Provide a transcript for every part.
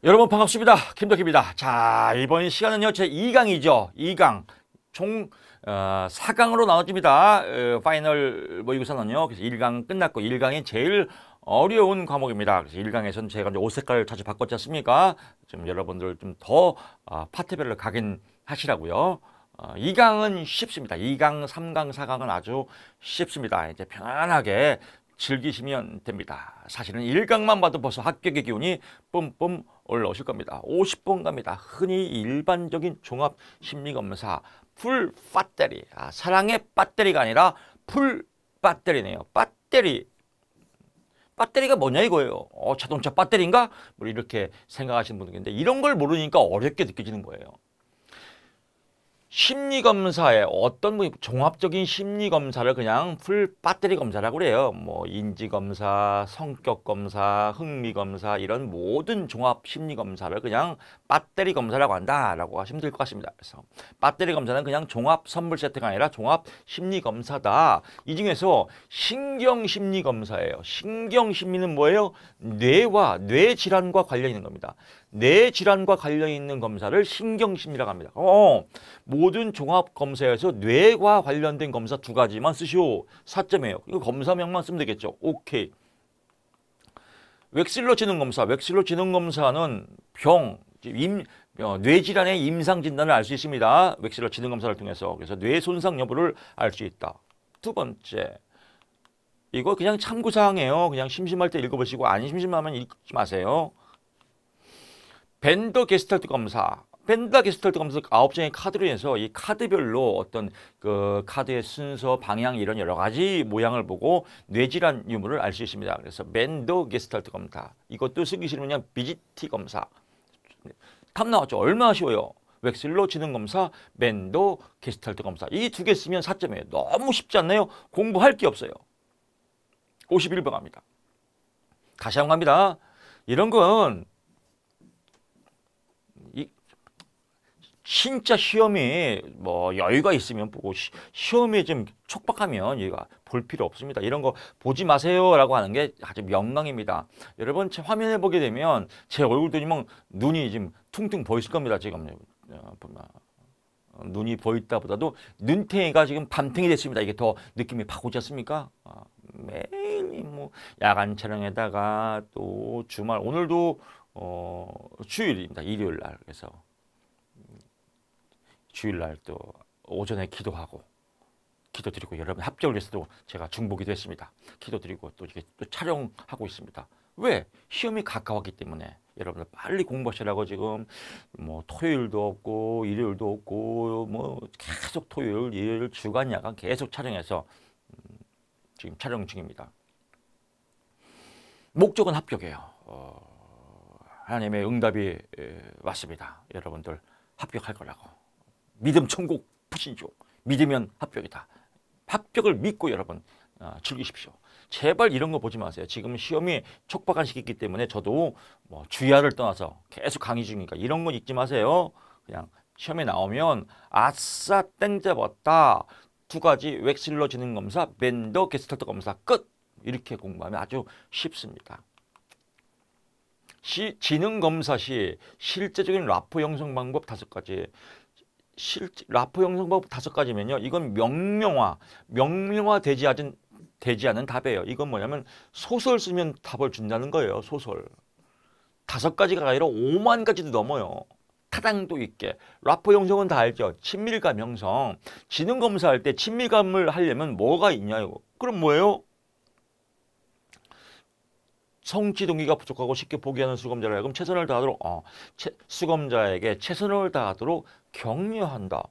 여러분 반갑습니다. 김덕희입니다. 자, 이번 시간은요, 제 2강이죠. 2강. 총 4강으로 나눠집니다. 파이널 모의고사는요. 그래서 1강 끝났고 1강이 제일 어려운 과목입니다. 그래서 1강에서는 제가 이제 옷 색깔을 자주 바꿨지 않습니까? 좀 여러분들 좀 더 파트별로 각인하시라고요. 2강은 쉽습니다. 2강, 3강, 4강은 아주 쉽습니다. 이제 편안하게 즐기시면 됩니다. 사실은 1강만 봐도 벌써 합격의 기운이 뿜뿜 올라오실 겁니다. 50번 갑니다. 흔히 일반적인 종합 심리검사 풀 배터리, 사랑의 배터리가 아니라 풀 배터리네요. 배터리가 뭐냐 이거예요. 자동차 배터리인가? 뭐 이렇게 생각하시는 분들인데 이런 걸 모르니까 어렵게 느껴지는 거예요. 심리검사에 어떤 분이 종합적인 심리검사를 그냥 풀 배터리 검사라고 그래요. 뭐 인지검사, 성격검사, 흥미검사 이런 모든 종합 심리검사를 그냥 배터리 검사라고 한다라고 하시면 될 것 같습니다. 그래서 배터리 검사는 그냥 종합 선물 세트가 아니라 종합 심리검사다. 이 중에서 신경심리검사예요. 신경심리는 뭐예요? 뇌와 뇌질환과 관련 있는 겁니다. 뇌질환과 관련 있는 검사를 신경심리라고 합니다. 모든 종합검사에서 뇌와 관련된 검사 2가지만 쓰시오. 4점이에요. 이거 검사명만 쓰면 되겠죠. 오케이. 웩실러 지능검사. 웩실러 지능검사는 뇌질환의 임상진단을 알 수 있습니다. 웩실러 지능검사를 통해서. 그래서 뇌 손상 여부를 알 수 있다. 2번째. 이거 그냥 참고사항이에요. 그냥 심심할 때 읽어보시고 안 심심하면 읽지 마세요. 벤더 게스탈트 검사. 벤더 게스탈트 검사 9장의 카드로 해서 이 카드별로 어떤 그 카드의 순서, 방향 이런 여러 가지 모양을 보고 뇌질환 유무를 알 수 있습니다. 그래서 벤더 게스탈트 검사. 이것도 쓰기 싫으면 그냥 BGT 검사. 답 나왔죠. 얼마나 쉬워요. 웩실러 지능 검사, 벤더 게스탈트 검사. 이 2개 쓰면 4점이에요. 너무 쉽지 않나요? 공부할 게 없어요. 51번 갑니다. 다시 한번 갑니다. 이런 건 진짜 시험이 뭐 여유가 있으면 보고 시험에 좀 촉박하면 얘가 볼 필요 없습니다. 이런 거 보지 마세요라고 하는 게 아주 명강입니다. 여러분 제 화면에 보게 되면 제 얼굴도 막 눈이 지금 퉁퉁 보이실 겁니다. 지금 눈이 보이다보다도 눈탱이가 지금 밤탱이 됐습니다. 이게 더 느낌이 팍 오지 않습니까? 매일 뭐 야간 촬영에다가 또 주말 오늘도 주일입니다. 일요일 날. 그래서 주일날 또 오전에 기도하고 기도드리고 여러분 합격을 위해서도 제가 중보기도 했습니다. 기도드리고 또 이렇게 또 촬영하고 있습니다. 왜? 시험이 가까웠기 때문에 여러분들 빨리 공부하시라고 지금 뭐 토요일도 없고 일요일도 없고 뭐 계속 토요일, 일요일, 주간, 야간 계속 촬영해서 지금 촬영 중입니다. 목적은 합격이에요. 하나님의 응답이 왔습니다. 여러분들 합격할 거라고. 믿음 천국 푸신죠. 믿으면 합격이다. 합격을 믿고 여러분 즐기십시오. 제발 이런 거 보지 마세요. 지금 시험이 촉박한 시기이기 때문에 저도 뭐 주야를 떠나서 계속 강의 중이니까 이런 건 읽지 마세요. 그냥 시험에 나오면 아싸 땡 잡았다. 2가지 웩실러 지능검사, 벤더 게스탈트 검사 끝. 이렇게 공부하면 아주 쉽습니다. 지능검사 시 실제적인 라포 형성 방법 5가지. 라포 형성 방법 5가지면요. 이건 명명화되지 않은 답이에요. 이건 뭐냐면 소설 쓰면 답을 준다는 거예요. 소설. 5가지가 아니라 5만 가지도 넘어요. 타당도 있게. 라포 형성은 다 알죠. 친밀감 형성. 지능검사할 때 친밀감을 하려면 뭐가 있냐요. 그럼 뭐예요? 성취 동기가 부족하고 쉽게 포기하는 수검자를 하여금 최선을 다하도록 수검자에게 최선을 다하도록 격려한다.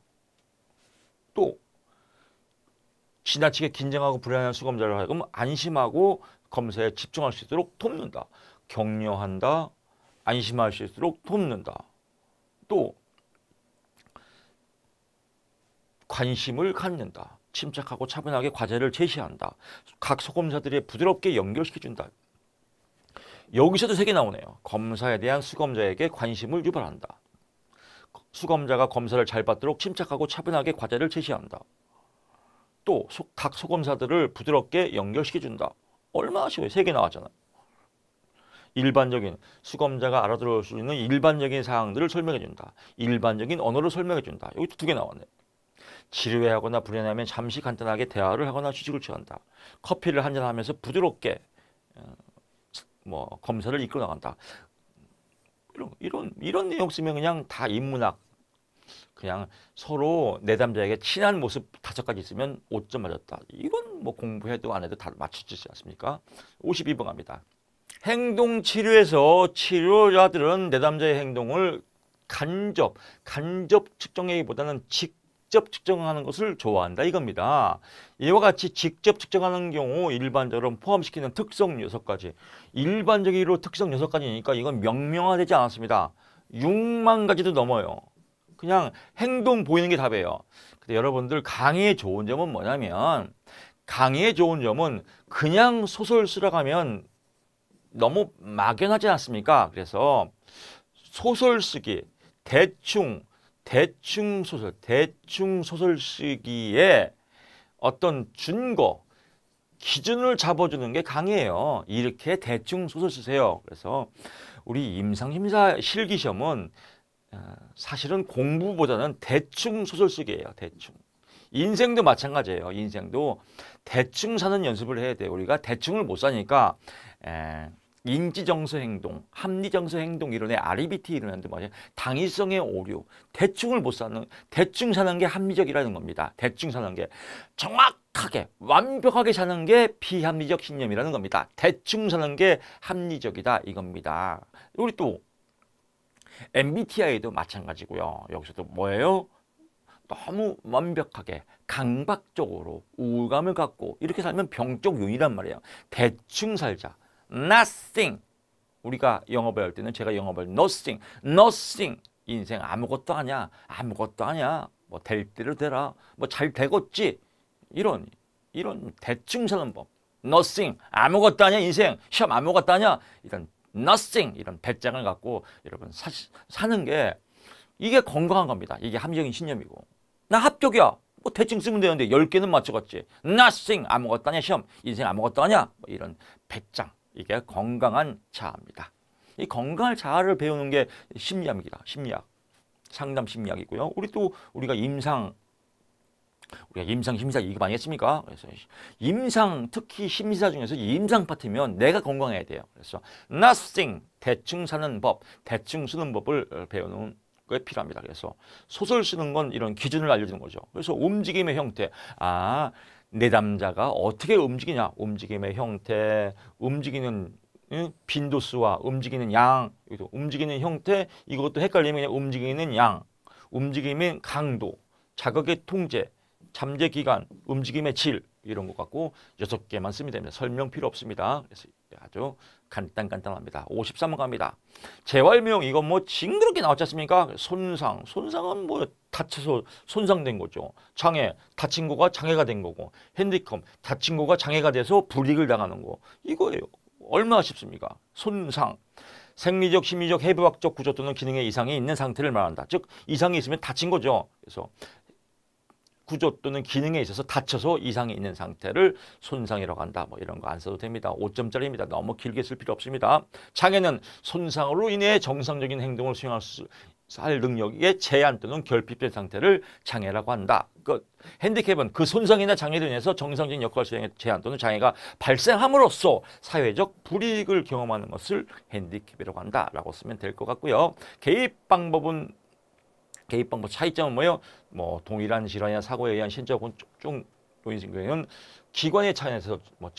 또 지나치게 긴장하고 불안한 수검자를 하여금 안심하고 검사에 집중할 수 있도록 돕는다. 격려한다. 안심할 수 있도록 돕는다. 또 관심을 갖는다. 침착하고 차분하게 과제를 제시한다. 각 수검자들이 부드럽게 연결시켜준다. 여기서도 3개 나오네요. 검사에 대한 수검자에게 관심을 유발한다. 수검자가 검사를 잘 받도록 침착하고 차분하게 과제를 제시한다. 또 각 소검사들을 부드럽게 연결시켜준다. 얼마나 쉬워요. 3개 나왔잖아요. 일반적인 수검자가 알아들을 수 있는 일반적인 사항들을 설명해 준다. 일반적인 언어로 설명해 준다. 여기 두 개 나왔네. 지루해하거나 불안하면 잠시 간단하게 대화를 하거나 휴식을 취한다. 커피를 한잔하면서 부드럽게 검사를 이끌어 나간다. 이런 내용 쓰면 그냥 다 인문학. 그냥 서로 내담자에게 친한 모습 5가지 있으면 5점 맞았다. 이건 뭐 공부해도 안 해도 다 맞추지 않습니까? 52번 갑니다. 행동치료에서 치료자들은 내담자의 행동을 간접 측정하기보다는 직접 측정하는 것을 좋아한다 이겁니다. 이와 같이 직접 측정하는 경우 일반적으로 포함시키는 특성 6가지. 일반적으로 특성 6가지니까 이건 명명화되지 않았습니다. 6만 가지도 넘어요. 그냥 행동 보이는 게 답이에요. 근데 여러분들 강의의 좋은 점은 뭐냐면 강의의 좋은 점은 그냥 소설 쓰라고 하면 너무 막연하지 않습니까? 그래서 소설 쓰기, 대충 소설 쓰기에 어떤 준거, 기준을 잡아주는 게 강의예요. 이렇게 대충 소설 쓰세요. 그래서 우리 임상심사 실기시험은 사실은 공부보다는 대충 소설 쓰기예요. 대충. 인생도 마찬가지예요. 인생도 대충 사는 연습을 해야 돼요. 우리가 대충을 못 사니까 인지정서 행동, 합리정서 행동 이론의 REBT 이론인데 뭐냐? 당위성의 오류. 대충을 못 사는, 대충 사는 게 합리적이라는 겁니다. 대충 사는 게 정확하게 완벽하게 사는 게 비합리적 신념이라는 겁니다. 대충 사는 게 합리적이다 이겁니다. 우리 또 MBTI도 마찬가지고요. 여기서도 뭐예요? 너무 완벽하게 강박적으로 우울감을 갖고 이렇게 살면 병적 요인이란 말이에요. 대충 살자. Nothing. 우리가 영어 배울 때는 제가 영어 배울 nothing. 인생 아무것도 아니야. 아무것도 아니야. 뭐 될 대로 되라. 뭐 잘 되겠지. 이런 대충 사는 법. Nothing. 아무것도 아니야 인생. 시험 아무것도 아니야. 이런 nothing 이런 배짱을 갖고 여러분 사는 게 이게 건강한 겁니다. 이게 합리적인 신념이고. 나 합격이야. 뭐 대충 쓰면 되는데 10개는 맞춰갔지. nothing 아무것도 아니야 시험. 인생 아무것도 아니야. 뭐 이런 배짱. 이게 건강한 자아입니다. 이 건강한 자아를 배우는 게 심리학입니다. 심리학. 상담 심리학이고요. 우리가 임상 심사 이거 많이 했습니까? 그래서 특히 심리사 중에서 임상 파트면 내가 건강해야 돼요. 그래서 nothing 대충 사는 법, 대충 쓰는 법을 배우는 게 필요합니다. 그래서 소설 쓰는 건 이런 기준을 알려주는 거죠. 그래서 움직임의 형태, 내담자가 어떻게 움직이냐, 움직임의 형태, 움직이는 빈도수와 움직이는 양, 움직이는 형태, 이것도 헷갈리면 그냥 움직이는 양, 움직임의 강도, 자극의 통제, 잠재 기간, 움직임의 질 이런 것 갖고 6개만 쓰면 됩니다. 설명 필요 없습니다. 그래서 아주 간단합니다. 53번 갑니다. 재활용 이건 뭐 징그럽게 나왔지 않습니까? 손상은 뭐 다쳐서 손상된 거죠. 장애, 다친 거가 장애가 된 거고, 핸디컴, 다친 거가 장애가 돼서 불이익을 당하는 거 이거예요. 얼마나 쉽습니까? 손상. 생리적, 심리적, 해부학적 구조 또는 기능의 이상이 있는 상태를 말한다. 즉 이상이 있으면 다친 거죠. 그래서 구조 또는 기능에 있어서 다쳐서 이상이 있는 상태를 손상이라고 한다. 뭐 이런 거 안 써도 됩니다. 5점짜리입니다. 너무 길게 쓸 필요 없습니다. 장애는 손상으로 인해 정상적인 행동을 수행할 수 할 능력의 제한 또는 결핍된 상태를 장애라고 한다. 핸디캡은 그 손상이나 장애로 인해서 정상적인 역할 수행의 제한 또는 장애가 발생함으로써 사회적 불이익을 경험하는 것을 핸디캡이라고 한다라고 쓰면 될 것 같고요. 개입 방법 차이점은 뭐예요? 뭐 동일한 질환이나 사고에 의한 신체적 곤충 요인인 경우에는 기관의 차이에서 뭐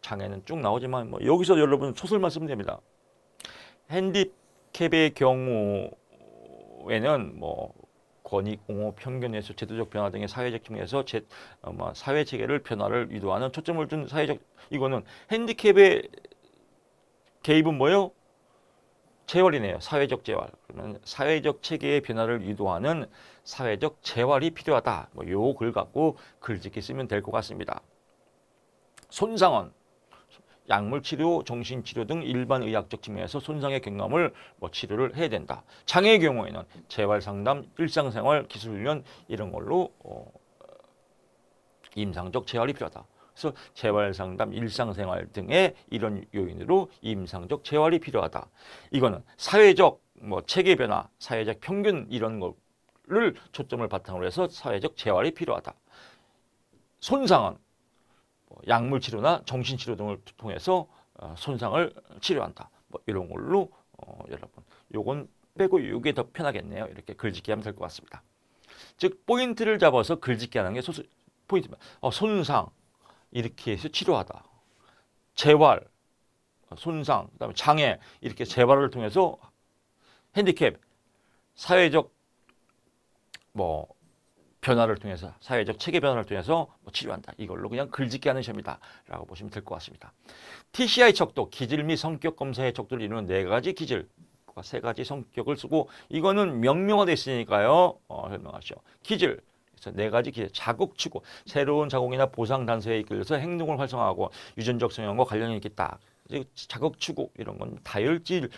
장애는 쭉 나오지만 뭐 여기서 여러분 소설만 쓰면 됩니다. 핸디캡의 경우에는 뭐 권익, 옹호, 편견에서 제도적 변화 등의 사회적 측면에서 사회 체계를 변화를 유도하는 초점을 둔 사회적 이거는 핸디캡의 개입은 뭐예요? 재활이네요. 사회적 재활. 그러면 사회적 체계의 변화를 유도하는 사회적 재활이 필요하다. 뭐 요 글 갖고 글짓기 쓰면 될 것 같습니다. 손상은 약물치료, 정신치료 등 일반 의학적 측면에서 손상의 경험을 치료를 해야 된다. 장애의 경우에는 재활상담, 일상생활, 기술훈련 이런 걸로 임상적 재활이 필요하다. 그래서 재활 상담, 일상생활 등의 이런 요인으로 임상적 재활이 필요하다. 이거는 사회적 뭐 체계 변화, 사회적 평균 이런 거를 초점을 바탕으로 해서 사회적 재활이 필요하다. 손상은 뭐 약물 치료나 정신 치료 등을 통해서 손상을 치료한다. 뭐 이런 걸로 여러분 요건 빼고 요게 더 편하겠네요. 이렇게 글짓기 하면 될 것 같습니다. 즉 포인트를 잡아서 글짓기 하는 게 포인트입니다. 손상 이렇게 해서 치료하다. 재활, 손상, 그다음에 장애 이렇게 재활을 통해서 핸디캡, 사회적 뭐 변화를 통해서 사회적 체계 변화를 통해서 뭐 치료한다. 이걸로 그냥 글짓기 하는 시험이다라고 보시면 될 것 같습니다. TCI 척도, 기질 및 성격 검사의 척도를 이루는 4가지 기질, 3가지 성격을 쓰고 이거는 명명화되어 있으니까요. 설명하시죠. 기질, 그래서 4가지 기질, 자극 추구, 새로운 자극이나 보상 단서에 이끌려서 행동을 활성화하고 유전적 성향과 관련이 있겠다. 자극 추구 이런 건 다혈질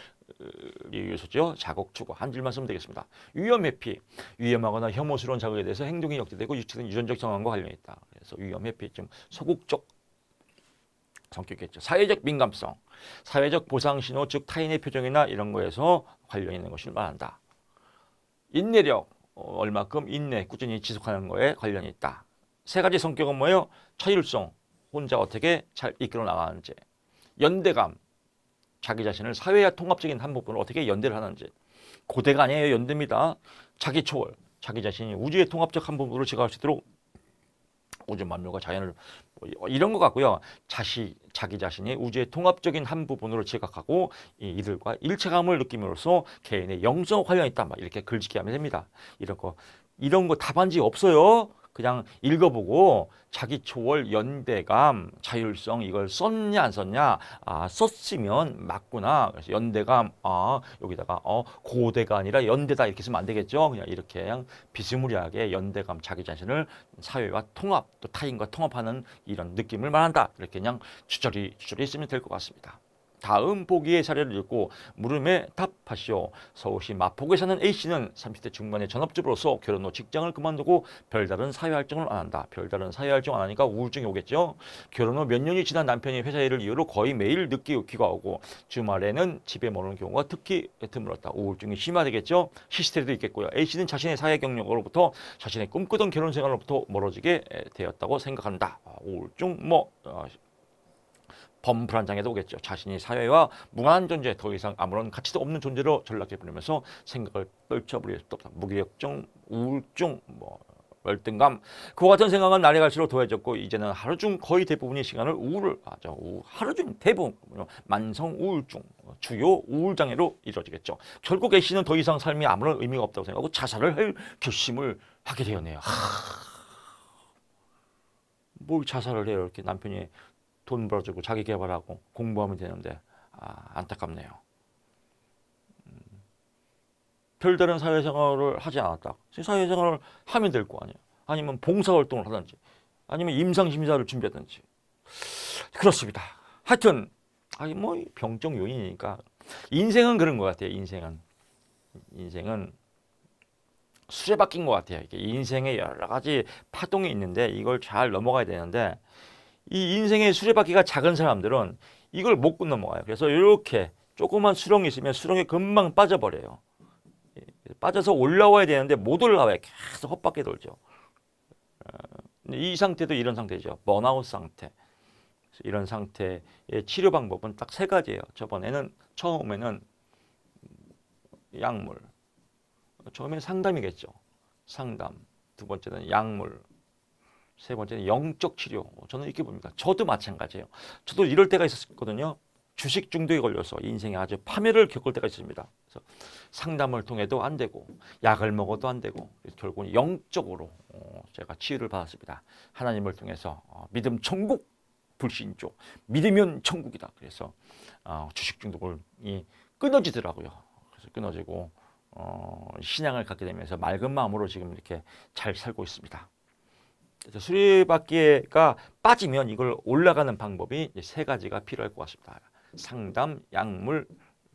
요소죠. 자극 추구 한 줄만 쓰면 되겠습니다. 위험 회피, 위험하거나 혐오스러운 자극에 대해서 행동이 억제되고 유치된 유전적 성향과 관련이 있다. 그래서 위험 회피 좀 소극적 성격이겠죠. 사회적 민감성, 사회적 보상 신호 즉 타인의 표정이나 이런 거에서 관련 있는 것을 말한다. 인내력, 얼마큼 인내 꾸준히 지속하는 거에 관련이 있다. 3가지 성격은 뭐예요? 처율성, 혼자 어떻게 잘 이끌어 나가는지. 연대감, 자기 자신을 사회와 통합적인 한 부분을 어떻게 연대를 하는지. 고대가 아니에요. 연대입니다. 자기 초월, 자기 자신이 우주의 통합적 한 부분으로 지각할 수 있도록 우주 만물과 자연을 이런 것 같고요. 자기 자신이 우주의 통합적인 한 부분으로 지각하고 이들과 일체감을 느낌으로써 개인의 영성과 관련이 있다. 막 이렇게 글짓기 하면 됩니다. 이런 거 답안지 없어요. 그냥 읽어보고 자기 초월, 연대감, 자율성 이걸 썼냐 안 썼냐 썼으면 맞구나. 그래서 연대감 여기다가 고대가 아니라 연대다 이렇게 쓰면 안 되겠죠. 그냥 이렇게 그냥 비스무리하게 연대감, 자기 자신을 사회와 통합 또 타인과 통합하는 이런 느낌을 말한다. 이렇게 그냥 주저리 쓰면 될 것 같습니다. 다음 보기의 사례를 읽고 물음에 답하시오. 서울시 마포구에 사는 A씨는 30대 중반의 전업주부로서 결혼 후 직장을 그만두고 별다른 사회활동을 안 한다. 별다른 사회활동 안 하니까 우울증이 오겠죠. 결혼 후 몇 년이 지난 남편이 회사 일을 이유로 거의 매일 늦게 귀가오고 주말에는 집에 머무는 경우가 특히 드물었다. 우울증이 심화되겠죠. 히스테리도 있겠고요. A씨는 자신의 사회 경력으로부터 자신의 꿈꾸던 결혼 생활로부터 멀어지게 되었다고 생각한다. 우울증 범불안장애도 오겠죠. 자신이 사회와 무관한 존재, 더 이상 아무런 가치도 없는 존재로 전락해버리면서 생각을 떨쳐버릴 수 없다. 무기력증, 우울증, 열등감. 그와 같은 생각은 날이 갈수록 더해졌고 이제는 하루 중 거의 대부분의 시간을 우울을 하죠. 하루 중 대부분 만성 우울증, 주요 우울장애로 이루어지겠죠. 결국 A씨는 더 이상 삶이 아무런 의미가 없다고 생각하고 자살을 할 결심을 하게 되었네요. 뭘 자살을 해요. 이렇게 남편이 돈 벌어주고 자기 개발하고 공부하면 되는데 안타깝네요. 별다른 사회생활을 하지 않았다. 사회생활을 하면 될 거 아니에요. 아니면 봉사활동을 하든지 아니면 임상심사를 준비하든지. 그렇습니다. 하여튼 병적 요인이니까 인생은 그런 것 같아요. 인생은 수레바퀴인 것 같아요. 이게 인생에 여러 가지 파동이 있는데 이걸 잘 넘어가야 되는데 이 인생의 수레바퀴가 작은 사람들은 이걸 못 넘어가요. 그래서 이렇게 조그만 수렁이 있으면 수렁에 금방 빠져버려요. 빠져서 올라와야 되는데 못 올라와요. 계속 헛바퀴 돌죠. 이 상태도 이런 상태죠. 번아웃 상태. 이런 상태의 치료 방법은 딱 3가지예요. 처음에는 약물. 처음에는 상담이겠죠. 상담. 2번째는 약물. 3번째는 영적 치료. 저는 이렇게 봅니다. 저도 마찬가지예요. 저도 이럴 때가 있었거든요. 주식 중독에 걸려서 인생에 아주 파멸을 겪을 때가 있습니다. 그래서 상담을 통해도 안 되고 약을 먹어도 안 되고 결국은 영적으로 제가 치유를 받았습니다. 하나님을 통해서 믿음 천국 불신조 믿으면 천국이다. 그래서 주식 중독이 끊어지더라고요. 그래서 끊어지고 신앙을 갖게 되면서 맑은 마음으로 지금 이렇게 잘 살고 있습니다. 수레바퀴가 빠지면 이걸 올라가는 방법이 3가지가 필요할 것 같습니다. 상담, 약물,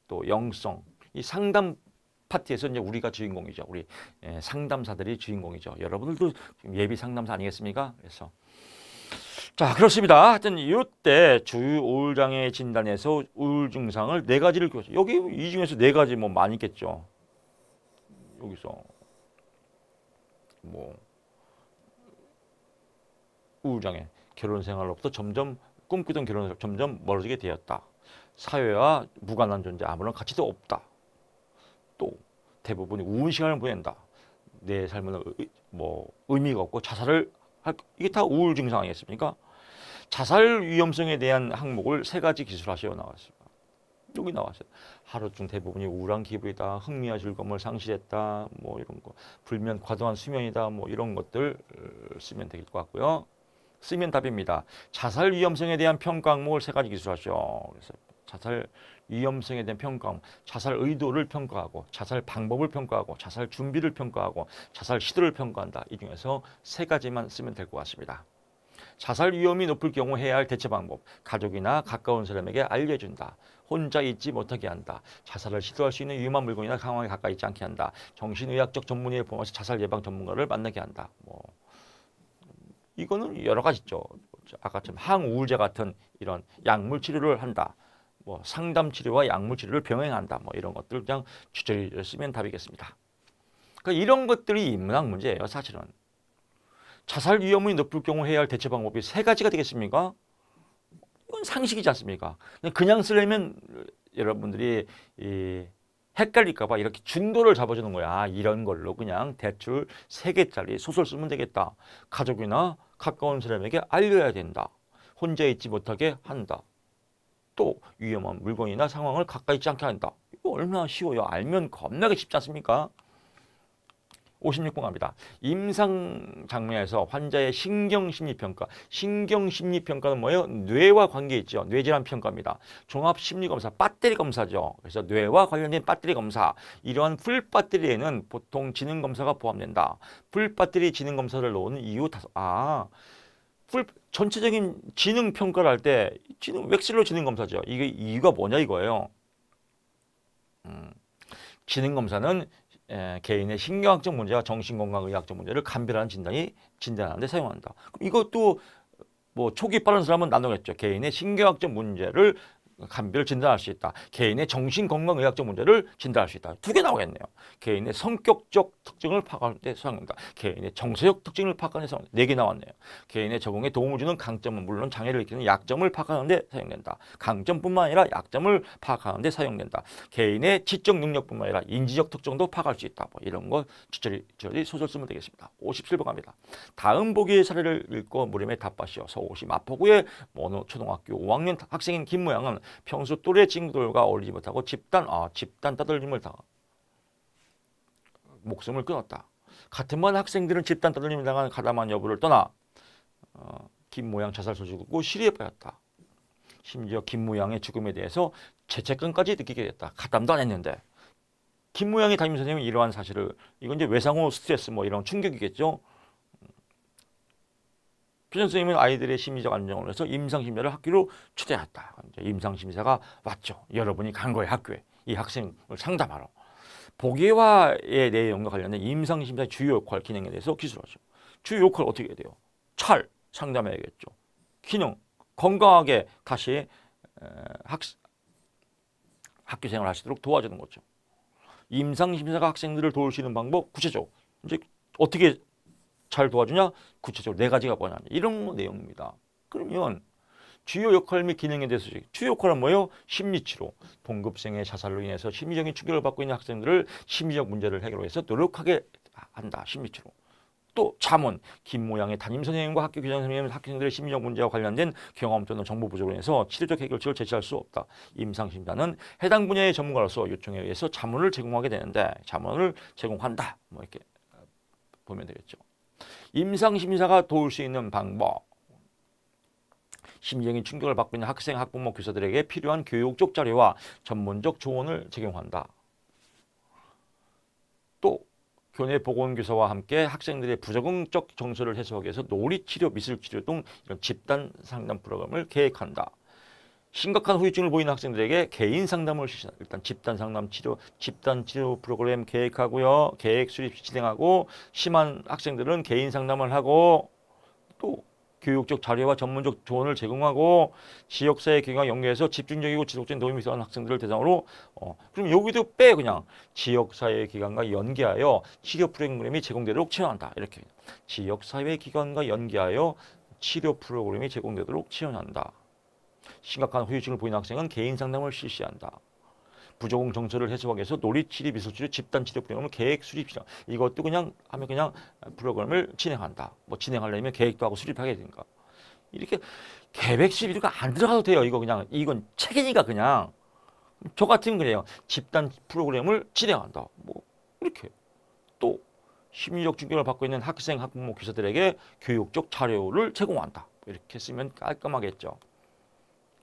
또 영성. 이 상담 파트에서 이제 우리가 주인공이죠. 우리 상담사들이 주인공이죠. 여러분들도 예비 상담사 아니겠습니까? 그래서 자, 그렇습니다. 하여튼 이때 주요 우울장애 진단에서 우울 증상을 네 가지를 교죠. 여기 이 중에서 네 가지 뭐 많이 있겠죠. 여기서 뭐 우울장애, 결혼 생활로부터 점점 꿈꾸던 결혼에서 점점 멀어지게 되었다. 사회와 무관한 존재, 아무런 가치도 없다. 또 대부분이 우울 시간을 보낸다. 내 삶은 뭐 의미가 없고 자살을 이게 다 우울 증상 아니겠습니까? 자살 위험성에 대한 항목을 세 가지 기술하시어 나왔습니다. 여기 나왔어요. 하루 중 대부분이 우울한 기분이다, 흥미와 즐거움을 상실했다, 뭐 이런 거, 불면 과도한 수면이다, 뭐 이런 것들 쓰면 될 것 같고요. 쓰면 답입니다. 자살 위험성에 대한 평가 항목을 세 가지 기술하시오. 그래서 자살 위험성에 대한 평가 항목, 자살 의도를 평가하고, 자살 방법을 평가하고, 자살 준비를 평가하고, 자살 시도를 평가한다. 이 중에서 세 가지만 쓰면 될 것 같습니다. 자살 위험이 높을 경우 해야 할 대처 방법, 가족이나 가까운 사람에게 알려준다. 혼자 있지 못하게 한다. 자살을 시도할 수 있는 위험한 물건이나 상황에 가까이 있지 않게 한다. 정신의학적 전문의를 포함해서 자살 예방 전문가를 만나게 한다. 뭐 이거는 여러 가지 있죠. 아까처럼 항우울제 같은 이런 약물 치료를 한다. 뭐 상담 치료와 약물 치료를 병행한다. 뭐 이런 것들 그냥 주저리 쓰면 답이겠습니다. 그러니까 이런 것들이 인문학 문제예요, 사실은. 자살 위험이 높을 경우 해야 할 대처 방법이 세 가지가 되겠습니까? 이건 상식이지 않습니까? 그냥 쓰려면 여러분들이 헷갈릴까 봐 이렇게 준도를 잡아주는 거야. 이런 걸로 그냥 대출 3개짜리 소설 쓰면 되겠다. 가족이나 가까운 사람에게 알려야 된다. 혼자 있지 못하게 한다. 또 위험한 물건이나 상황을 가까이 있지 않게 한다. 이거 얼마나 쉬워요. 알면 겁나게 쉽지 않습니까? 56번 갑니다. 임상 장면에서 환자의 신경심리평가. 신경심리평가는 뭐예요? 뇌와 관계 있죠. 뇌질환 평가입니다. 종합심리검사, 배터리 검사죠. 그래서 뇌와 관련된 배터리 검사. 이러한 풀배터리에는 보통 지능검사가 포함된다. 풀배터리 지능검사를 놓은 이유 전체적인 지능평가를 할 때 웩슬러 지능검사죠. 이게 이유가 뭐냐 이거예요. 지능검사는 개인의 신경학적 문제와 정신건강의학적 문제를 감별하는 진단하는 데 사용한다. 그럼 이것도 뭐 초기 빠른 사람은 나누겠죠. 개인의 신경학적 문제를 감별 진단할 수 있다. 개인의 정신건강의학적 문제를 진단할 수 있다. 2개 나오겠네요. 개인의 성격적 특징을 파악하는 데 사용된다. 개인의 정서적 특징을 파악하는 데 사용된다. 4개 나왔네요. 개인의 적응에 도움을 주는 강점은 물론 장애를 일으키는 약점을 파악하는 데 사용된다. 강점뿐만 아니라 약점을 파악하는 데 사용된다. 개인의 지적 능력뿐만 아니라 인지적 특징도 파악할 수 있다. 뭐 이런 거 주저리 소설 쓰면 되겠습니다. 57번 갑니다. 다음 보기의 사례를 읽고 물음에 답하시오. 서울시 마포구의 어느 초등학교 5학년 학생인 김모양은 평소 또래 친구들과 어울리지 못하고 집단 따돌림을 당한 목숨을 끊었다. 같은 반 학생들은 집단 따돌림을 당한 가담한 여부를 떠나 김모양 자살 소식을 시리에 빠졌다. 심지어 김모양의 죽음에 대해서 죄책감까지 느끼게 됐다. 가담도 안 했는데. 김모양의 담임선생님은 이러한 사실을 이건 이제 외상후 스트레스 뭐 이런 충격이겠죠. 교장 선생님은 아이들의 심리적 안정을 위해서 임상심리를 학교로 초대했다. 이제 임상심리사가 왔죠. 여러분이 간 거예요, 학교에. 이 학생을 상담하러. 보기와의 내용과 관련된 임상심리사의 주요 역할, 기능에 대해서 기술하죠. 주요 역할 어떻게 해야 돼요? 상담해야겠죠. 기능, 건강하게 다시 학교 생활을 하시도록 도와주는 거죠. 임상심리사가 학생들을 도울 수 있는 방법, 구체적으로. 이제 어떻게 잘 도와주냐? 구체적으로 4가지가 뭐냐? 이런 내용입니다. 그러면 주요 역할 및 기능에 대해서 주요 역할은 뭐예요? 심리치료. 동급생의 자살로 인해서 심리적인 충격을 받고 있는 학생들을 심리적 문제를 해결해서 노력하게 한다. 심리치료. 또 자문. 김모양의 담임선생님과 학교 교장선생님은 학생들의 심리적 문제와 관련된 경험 또는 정보 부족으로 인해서 치료적 해결책을 제시할 수 없다. 임상심리사는 해당 분야의 전문가로서 요청에 의해서 자문을 제공하게 되는데 자문을 제공한다. 뭐 이렇게 보면 되겠죠. 임상심리사가 도울 수 있는 방법. 심리적인 충격을 받고 있는 학생, 학부모, 교사들에게 필요한 교육적 자료와 전문적 조언을 제공한다. 또 교내 보건교사와 함께 학생들의 부적응적 정서를 해소하기 위해서 놀이치료, 미술치료 등 이런 집단 상담 프로그램을 계획한다. 심각한 후유증을 보이는 학생들에게 개인 상담을 실시한다. 일단 집단 상담 치료, 집단 치료 프로그램 계획하고요. 계획 수립 진행하고 심한 학생들은 개인 상담을 하고 또 교육적 자료와 전문적 조언을 제공하고 지역사회 기관과 연계해서 집중적이고 지속적인 도움이 필요한 학생들을 대상으로 그럼 여기도 빼 그냥 지역사회 기관과 연계하여 치료 프로그램이 제공되도록 지원한다. 이렇게 지역사회 기관과 연계하여 치료 프로그램이 제공되도록 지원한다. 심각한 후유증을 보이는 학생은 개인 상담을 실시한다. 부조공 정서를 해소하기 위해서 놀이치료, 미술치료, 집단치료 프로그램을 계획 수립 시작. 이것도 그냥 하면 그냥 프로그램을 진행한다. 뭐 진행하려면 계획도 하고 수립하게 되니까. 이렇게 계획 수립이가 안 들어가도 돼요. 이거 그냥 이건 책이니까 그냥 저 같으면 그래요. 집단 프로그램을 진행한다. 뭐 이렇게 또 심리적 충격을 받고 있는 학생, 학부모, 교사들에게 교육적 자료를 제공한다. 이렇게 쓰면 깔끔하겠죠.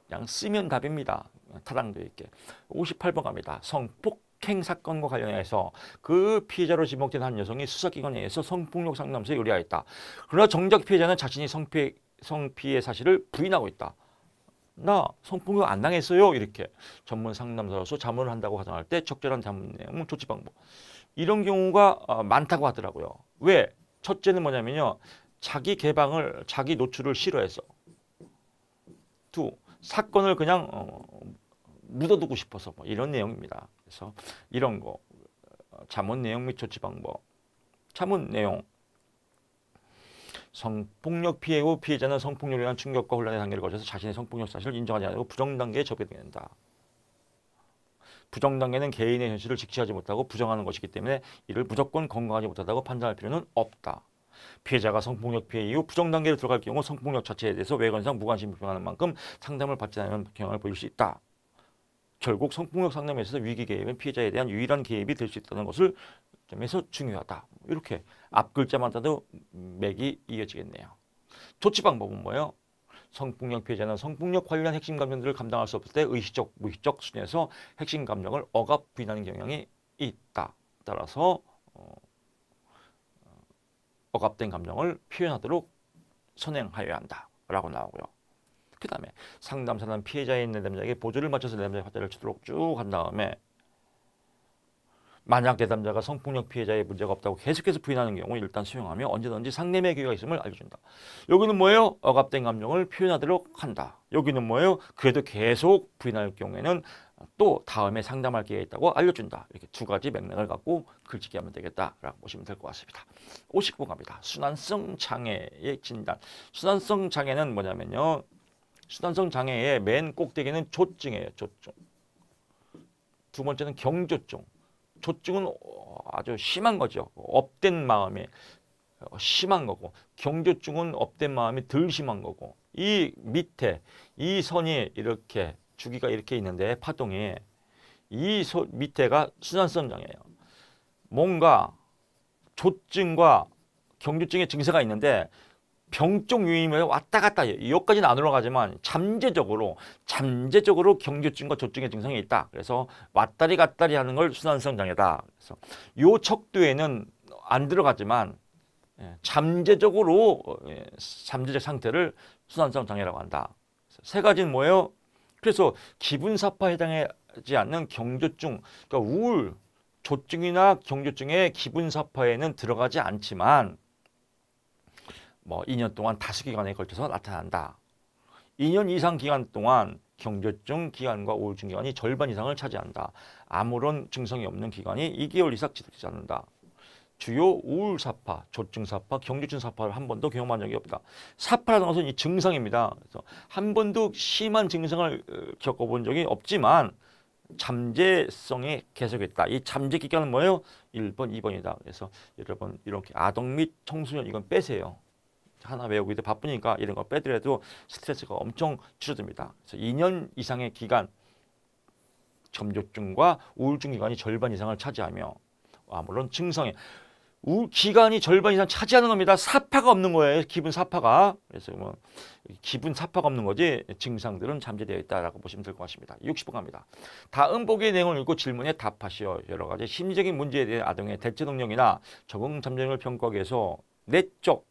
그냥 쓰면 답입니다. 타당도 있게. 58번 갑니다. 성폭행 사건과 관련해서 그 피해자로 지목된 한 여성이 수사기관에 의해서 성폭력 상담소에 의뢰하였다. 그러나 정작 피해자는 자신이 성피해 사실을 부인하고 있다. 나 성폭력 안 당했어요. 이렇게 전문 상담사로서 자문을 한다고 가정할 때 적절한 자문 내용, 조치 방법. 이런 경우가 많다고 하더라고요. 왜? 첫째는 뭐냐면요. 자기 개방을, 자기 노출을 싫어해서. 두, 사건을 그냥 묻어두고 싶어서 뭐 이런 내용입니다. 그래서 이런 거 자문 내용 및 조치 방법. 자문 내용. 성폭력 피해 후 피해자는 성폭력에 대한 충격과 혼란의 단계를 거쳐서 자신의 성폭력 사실을 인정하지 않고 부정단계에 접어들게 된다. 부정단계는 개인의 현실을 직시하지 못하고 부정하는 것이기 때문에 이를 무조건 건강하지 못하다고 판단할 필요는 없다. 피해자가 성폭력 피해 이후 부정단계로 들어갈 경우 성폭력 자체에 대해서 외관상 무관심을 표현하는 만큼 상담을 받지 않는 경향을 보일 수 있다. 결국 성폭력 상담에 있어서 위기 개입은 피해자에 대한 유일한 개입이 될 수 있다는 것을 점에서 중요하다. 이렇게 앞 글자마다도 맥이 이어지겠네요. 조치 방법은 뭐예요? 성폭력 피해자는 성폭력 관련 핵심 감정들을 감당할 수 없을 때 의식적, 무의식적 수준에서 핵심 감정을 억압 부인하는 경향이 있다. 따라서 억압된 감정을 표현하도록 선행하여야 한다라고 나오고요. 그 다음에 상담사는 피해자에 있는 내담자에게 보조를 맞춰서 내담자의 화제를 치도록 쭉 한 다음에 만약 내담자가 성폭력 피해자의 문제가 없다고 계속해서 부인하는 경우 일단 수용하며 언제든지 상담의 기회가 있음을 알려준다. 여기는 뭐예요? 억압된 감정을 표현하도록 한다. 여기는 뭐예요? 그래도 계속 부인할 경우에는 또 다음에 상담할 기회가 있다고 알려준다. 이렇게 두 가지 맥락을 갖고 글짓기 하면 되겠다라고 보시면 될 것 같습니다. 59 갑니다. 순환성 장애의 진단. 순환성 장애는 뭐냐면요. 순환성 장애의 맨 꼭대기는 조증이에요. 조증. 두 번째는 경조증. 조증은 아주 심한 거죠. 업된 마음이 심한 거고 경조증은 업된 마음이 덜 심한 거고 이 밑에 이 선이 이렇게 주기가 이렇게 있는데 파동이 이 밑에가 순환성 장애예요. 뭔가 조증과 경조증의 증세가 있는데 병적 유임을 왔다 갔다 해요. 여기까지는 안 올라가지만 잠재적으로 경조증과 조증의 증상이 있다. 그래서 왔다리 갔다리 하는 걸 순환성 장애다. 그래서 요 척도에는 안 들어가지만 잠재적 상태를 순환성 장애라고 한다. 세 가지는 뭐예요? 그래서 기분사파에 해당하지 않는 경조증, 그러니까 우울, 조증이나 경조증의 기분사파에는 들어가지 않지만 뭐 2년 동안 다수 기간에 걸쳐서 나타난다. 2년 이상 기간 동안 경조증 기간과 우울증 기간이 절반 이상을 차지한다. 아무런 증상이 없는 기간이 2개월 이상 지속되지 않는다. 주요 우울사파, 조증사파, 경조증사파를 한 번도 경험한 적이 없다. 사파라는 것은 이 증상입니다. 그래서 한 번도 심한 증상을 겪어본 적이 없지만 잠재성이 계속했다. 이 잠재 기간은 뭐예요? 1번, 2번이다. 그래서 여러분 이렇게 아동 및 청소년 이건 빼세요. 하나 외우고 있는데 바쁘니까 이런 거 빼더라도 스트레스가 엄청 줄어듭니다. 그래서 2년 이상의 기간 경조증과 우울증 기간이 절반 이상을 차지하며 물론 증상이 기간이 절반 이상 차지하는 겁니다. 사파가 없는 거예요. 기분 사파가. 그래서 뭐 기분 사파가 없는 거지 증상들은 잠재되어 있다라고 보시면 될 것 같습니다. 60번 갑니다. 다음 보기의 내용을 읽고 질문에 답하시오. 여러 가지 심리적인 문제에 대한 아동의 대처 능력이나 적응 잠재력을 평가하기 위해서 내적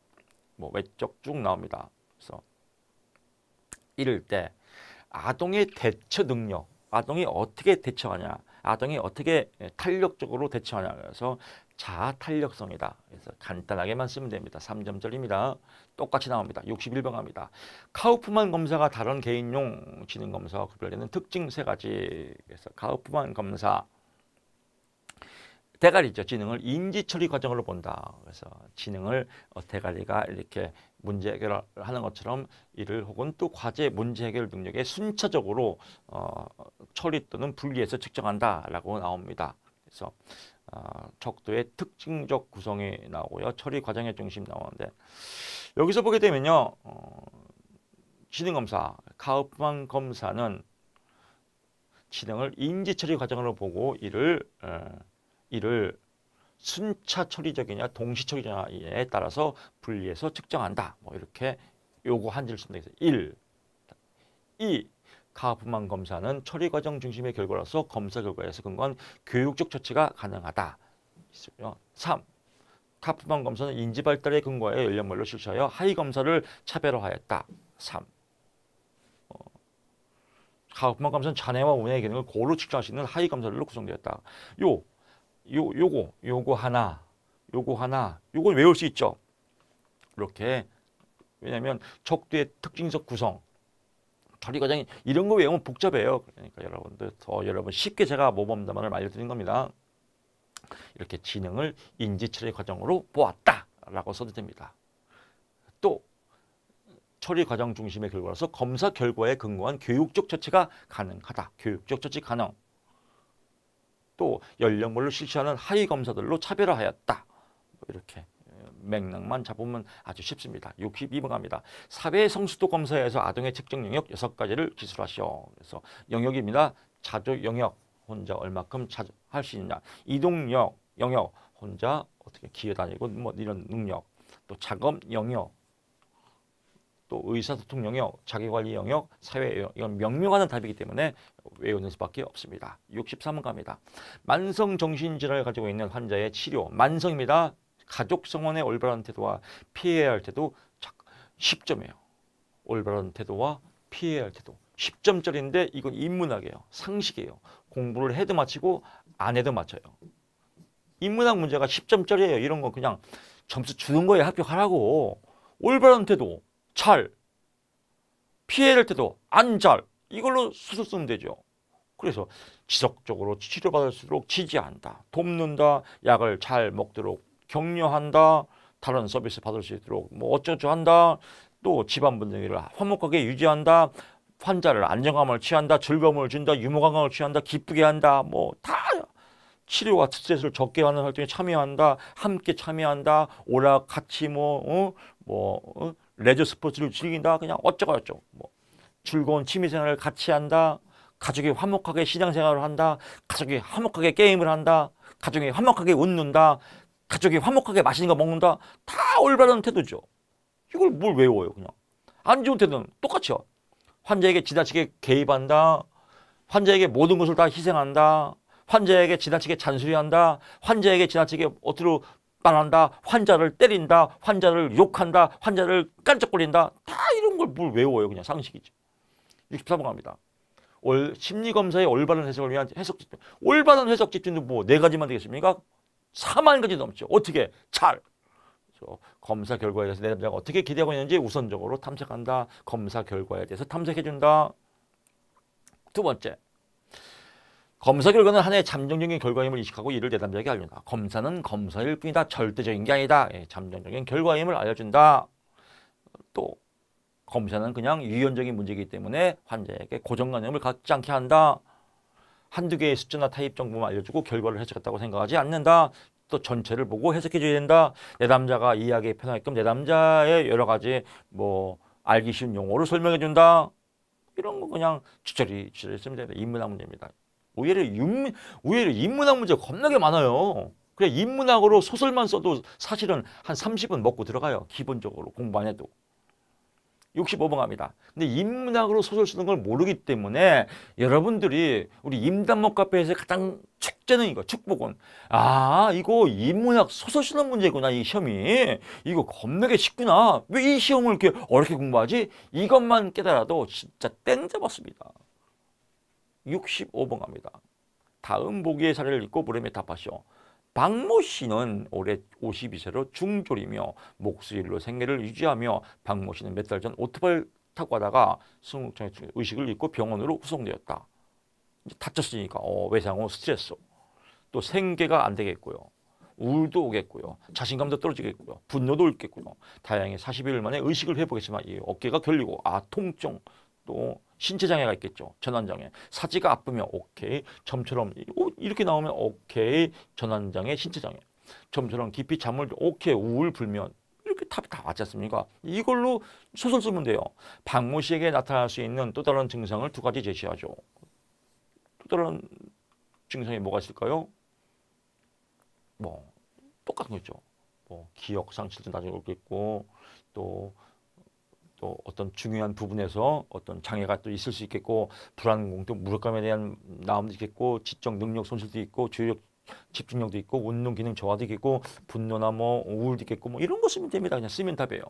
외적 쭉 나옵니다. 그래서 이럴 때 아동의 대처 능력, 아동이 어떻게 대처하냐, 아동이 어떻게 탄력적으로 대처하냐. 그래서 자아탄력성이다. 그래서 간단하게만 쓰면 됩니다. 3점짜리입니다. 똑같이 나옵니다. 61번 갑니다. 카우프만 검사가 다른 개인용 지능 검사와 구별되는 특징 3가지. 그래서 카우프만 검사 대가리죠. 지능을 인지 처리 과정으로 본다. 그래서 지능을 대가리가 이렇게 문제 해결을 하는 것처럼 이를 혹은 또 과제 문제 해결 능력에 순차적으로 처리 또는 분리해서 측정한다라고 나옵니다. 그래서 척도의 특징적 구성이 나오고요. 처리 과정의 중심 나오는데 여기서 보게 되면요. 지능검사, 카우프만 검사는 지능을 인지 처리 과정으로 보고 이를 순차 처리적이냐 동시 처리냐에 따라서 분리해서 측정한다. 뭐 이렇게 요거 한 줄 쓰면 되겠어요. 1. 2. 카우프만 검사는 처리 과정 중심의 결과로서 검사 결과에서 근거한 교육적 처치가 가능하다. 3. 카우프만 검사는 인지 발달의 근거에 연령별로 실시하여 하위 검사를 차별화하였다. 3. 카우프만 검사는 자네와 운의 기능을 고루 측정할 수 있는 하위 검사들로 구성되었다. 요거 하나, 요걸 외울 수 있죠. 이렇게 왜냐하면 척도의 특징적 구성, 처리 과정이 이런 거 외우면 복잡해요. 그러니까 여러분들 여러분 쉽게 제가 모범답안을 알려드린 겁니다. 이렇게 지능을 인지 처리 과정으로 보았다라고 써도 됩니다. 또 처리 과정 중심의 결과로서 검사 결과에 근거한 교육적 처치가 가능하다. 교육적 처치 가능. 또 연령별로 실시하는 하위 검사들로 차별화하였다. 이렇게 맥락만 잡으면 아주 쉽습니다. 62번 갑니다. 사회 성숙도 검사에서 아동의 측정 영역 6가지를 기술하시오. 그래서 영역입니다. 자조 영역, 혼자 얼마큼 할 수 있냐. 이동 영역, 혼자 어떻게 기어다니고 뭐 이런 능력. 또 작업 영역, 또 의사소통 영역, 자기관리 영역, 사회 영역. 이건 명명하는 답이기 때문에 외우는 수밖에 없습니다. 63번 갑니다. 만성정신질환을 가지고 있는 환자의 치료. 만성입니다. 가족성원의 올바른 태도와 피해야 할 태도 10점이에요. 올바른 태도와 피해야 할 태도. 10점짜리인데 이건 인문학이에요. 상식이에요. 공부를 해도 마치고 안 해도 맞춰요. 인문학 문제가 10점짜리예요. 이런 거 그냥 점수 주는 거에 합격하라고. 올바른 태도, 잘. 피해야 할 태도, 안 잘. 이걸로 수술 쓰면 되죠. 그래서 지속적으로 치료받을수록 지지한다. 돕는다. 약을 잘 먹도록 격려한다. 다른 서비스 받을 수 있도록 뭐 어쩌고 한다. 또 집안 분위기를 화목하게 유지한다. 환자를 안정감을 취한다. 즐거움을 준다. 유무감을 취한다. 기쁘게 한다. 뭐 다 치료와 스트레스를 적게 하는 활동에 참여한다. 함께 참여한다. 오락 같이 레저 스포츠를 즐긴다. 그냥 어쩌고 뭐 즐거운 취미생활을 같이 한다. 가족이 화목하게 신앙생활을 한다. 가족이 화목하게 게임을 한다. 가족이 화목하게 웃는다. 가족이 화목하게 맛있는 거 먹는다. 다 올바른 태도죠. 이걸 뭘 외워요 그냥. 안 좋은 태도는 똑같죠. 환자에게 지나치게 개입한다. 환자에게 모든 것을 다 희생한다. 환자에게 지나치게 잔소리한다. 환자에게 지나치게 어투로 말한다. 환자를 때린다. 환자를 욕한다. 환자를 깐짝거린다. 다 이런 걸 뭘 외워요. 그냥 상식이죠. 64번 갑니다. 심리검사의 올바른 해석을 위한 해석 집중. 올바른 해석 집중도 뭐 4가지만 되겠습니까? 4만 가지 넘죠. 어떻게? 잘. 검사 결과에 대해서 내담자가 어떻게 기대하고 있는지 우선적으로 탐색한다. 검사 결과에 대해서 탐색해준다. 2번째. 검사 결과는 하나의 잠정적인 결과임을 인식하고 이를 내담자에게 알려준다. 검사는 검사일 뿐이다. 절대적인 게 아니다. 잠정적인 결과임을 알려준다. 또 검사는 그냥 유연적인 문제이기 때문에 환자에게 고정관념을 갖지 않게 한다. 한두 개의 숫자나 타입 정보만 알려주고 결과를 해석했다고 생각하지 않는다. 또 전체를 보고 해석해줘야 된다. 내담자가 이해하기 편하게끔 내담자의 여러 가지 뭐 알기 쉬운 용어를 설명해준다. 이런 거 그냥 주저리 쓰면 됩니다. 인문학 문제입니다. 오히려 인문학 문제가 겁나게 많아요. 그래 인문학으로 소설만 써도 사실은 한 30분 먹고 들어가요. 기본적으로 공부 안 해도. 65번 갑니다. 근데 인문학으로 소설 쓰는 걸 모르기 때문에 여러분들이 우리 임단목 카페에서 가장 축제는 이거, 축복은 이거 인문학 소설 쓰는 문제구나. 이 시험이 이거 겁나게 쉽구나. 왜 이 시험을 이렇게 어렵게 공부하지? 이것만 깨달아도 진짜 땡 잡았습니다. 65번 갑니다. 다음 보기의 사례를 읽고 물음에 답하시오. 박모 씨는 올해 52세로 중졸이며 목수일로 생계를 유지하며 박모 씨는 몇 달 전 오토바이 타고 가다가 승우장애 의식을 잃고 병원으로 후송되었다. 다쳤으니까 외상 후 스트레스, 또 생계가 안 되겠고요. 우울도 오겠고요. 자신감도 떨어지겠고요. 분노도 올겠고요. 다행히 40일 만에 의식을 회복했지만 이 어깨가 결리고 통증, 또 신체 장애가 있겠죠. 전환장애. 사지가 아프면 오케이. 점처럼 이렇게 나오면 오케이. 전환장애, 신체 장애. 점처럼 깊이 잠을 오케이. 우울 불면 이렇게 답이 다 맞지 않습니까? 이걸로 소설 쓰면 돼요. 박모 씨에게 나타날 수 있는 또 다른 증상을 두 가지 제시하죠. 또 다른 증상이 뭐가 있을까요? 뭐 똑같은 거죠. 뭐 기억 상실도 나중에 오겠고 또 어떤 중요한 부분에서 어떤 장애가 또 있을 수 있겠고 불안, 공통, 무력감에 대한 나움도 있겠고 지적 능력 손실도 있고 주의력 집중력도 있고 운동 기능 저하도 있겠고 분노나 뭐 우울도 있겠고 뭐 이런 거 쓰면 됩니다. 그냥 쓰면 답이에요.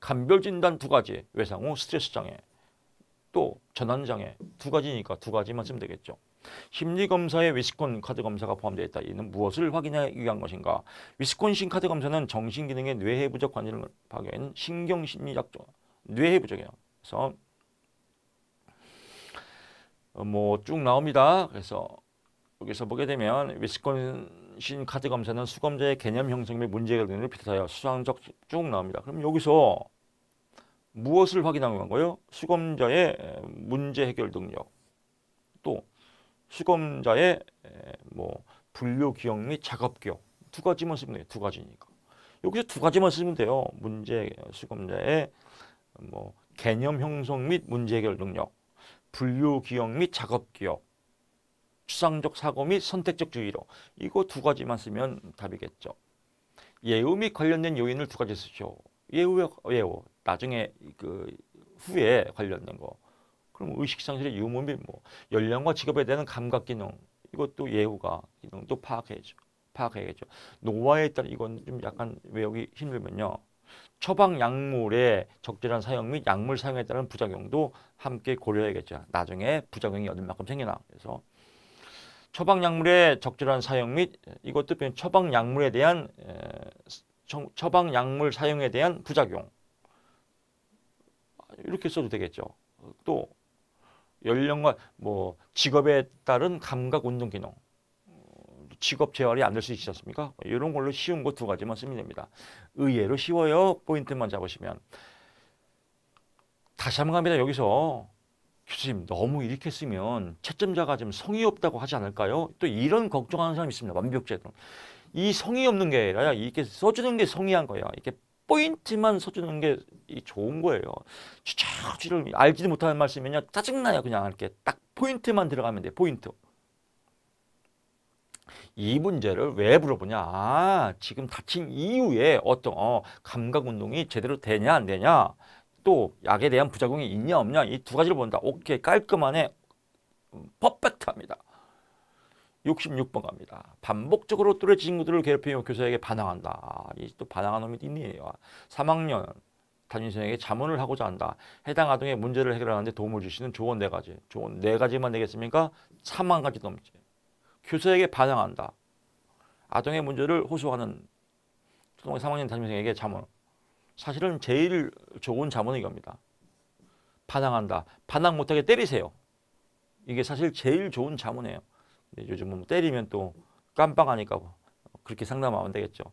감별 진단 두 가지, 외상 후 스트레스 장애, 또 전환 장애 두 가지니까 두 가지만 쓰면 되겠죠. 심리검사에 위스콘 카드 검사가 포함되어 있다. 이는 무엇을 확인하기 위한 것인가? 위스콘신 카드 검사는 정신기능의 뇌해 부족 관계를 파악한 신경심리학 뇌해 부족이에요. 그래서 뭐 쭉 나옵니다. 그래서 여기서 보게 되면 위스콘신 카드 검사는 수검자의 개념 형성 및 문제 해결 등을 비롯하여 수상적 쭉 나옵니다. 그럼 여기서 무엇을 확인하는 건가요? 수검자의 문제 해결 능력, 또 수검자의 뭐 분류 기억 및 작업 기억 두 가지만 쓰면 돼요. 두 가지니까 여기서 두 가지만 쓰면 돼요. 문제 수검자의 뭐 개념 형성 및 문제 해결 능력, 분류 기억 및 작업 기억, 추상적 사고 및 선택적 주의력 이거 두 가지만 쓰면 답이겠죠. 예우 및 관련된 요인을 두 가지 쓰죠. 예우 나중에 그 후에 관련된 거. 그럼 의식상실의 유무 및 뭐 연령과 직업에 대한 감각 기능 이것도 예우가 기능도 파악해야겠죠. 노화에 따른 이건 좀 약간 외우기 힘들면요. 처방 약물의 적절한 사용 및 약물 사용에 따른 부작용도 함께 고려해야겠죠. 나중에 부작용이 얼마큼 생기나. 그래서 처방 약물의 적절한 사용 및 이것도 처방 약물에 대한 처방 약물 사용에 대한 부작용 이렇게 써도 되겠죠. 또 연령과 뭐 직업에 따른 감각 운동 기능 직업 재활이 안 될 수 있지 않습니까? 이런 걸로 쉬운 거 두 가지만 쓰면 됩니다. 의외로 쉬워요. 포인트만 잡으시면. 다시 한번 갑니다. 여기서 교수님 너무 이렇게 쓰면 채점자가 좀 성의 없다고 하지 않을까요? 또 이런 걱정하는 사람이 있습니다. 완벽제도. 이 성의 없는 게 아니라 이렇게 써주는 게 성의한 거예요. 이렇게 포인트만 써주는 게 좋은 거예요. 주저주저 알지도 못하는 말 쓰면요. 짜증나요. 그냥 이렇게 딱 포인트만 들어가면 돼. 포인트. 이 문제를 왜 물어보냐. 지금 다친 이후에 어떤 감각 운동이 제대로 되냐 안 되냐. 또 약에 대한 부작용이 있냐 없냐. 이 두 가지를 본다. 오케이. 깔끔하네. 퍼펙트합니다. 66번 갑니다. 반복적으로 또래 친구들을 괴롭히며 교사에게 반항한다. 또 반항하는 놈이 있네요. 3학년 담임선생에게 자문을 하고자 한다. 해당 아동의 문제를 해결하는 데 도움을 주시는 조언 4가지. 조언 4가지만 되겠습니까? 3만 가지 넘지. 교사에게 반항한다. 아동의 문제를 호소하는 초등학교 3학년 담임선생에게 자문. 사실은 제일 좋은 자문은 이겁니다. 반항한다. 반항 못하게 때리세요. 이게 사실 제일 좋은 자문이에요. 요즘은 때리면 또 깜빡하니까 그렇게 상담하면 되겠죠.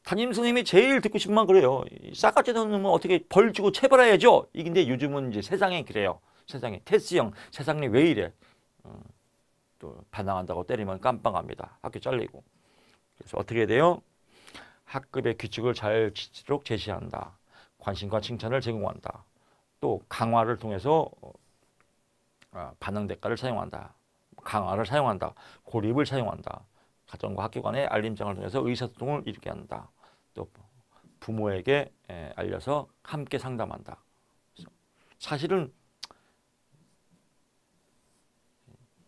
담임선생님이 제일 듣고 싶은 말 그래요. 싸가지 없는 놈은 어떻게 벌 주고 체벌해야죠. 이게 요즘은 이제 세상에 그래요. 세상에 테스형 세상에 왜 이래. 또 반항한다고 때리면 깜빡합니다. 학교 잘리고. 그래서 어떻게 해야 돼요? 학급의 규칙을 잘 지키도록 제시한다. 관심과 칭찬을 제공한다. 또 강화를 통해서 반응 대가를 사용한다. 강화를 사용한다. 고립을 사용한다. 가정과 학교 간의 알림장을 통해서 의사소통을 이루게 한다. 또 부모에게 알려서 함께 상담한다. 사실은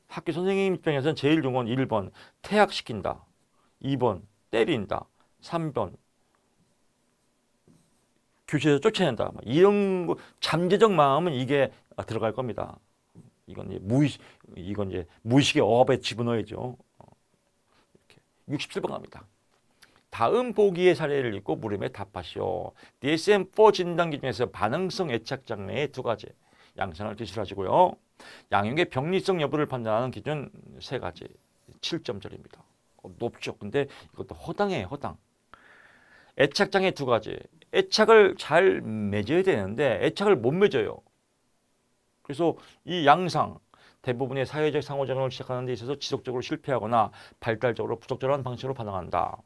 학교 선생님 입장에서는 제일 좋은 건 1번 퇴학시킨다. 2번 때린다. 3번 교실에서 쫓아낸다. 이런 거 잠재적 마음은 이게 들어갈 겁니다. 이건 이제 무의식의 어업에 집어넣어야죠. 이렇게 67번 갑니다. 다음 보기의 사례를 읽고 물음에 답하시오. DSM-4 진단 기준에서 반응성 애착 장애의 두 가지 양상을 기술하시고요. 양육의 병리성 여부를 판단하는 기준 세 가지 7점짜리입니다. 높죠. 근데 이것도 허당해요. 허당. 애착 장애 두 가지. 애착을 잘 맺어야 되는데 애착을 못 맺어요. 그래서 이 양상 대부분의 사회적 상호작용을 시작하는 데 있어서 지속적으로 실패하거나 발달적으로 부적절한 방식으로 반응한다.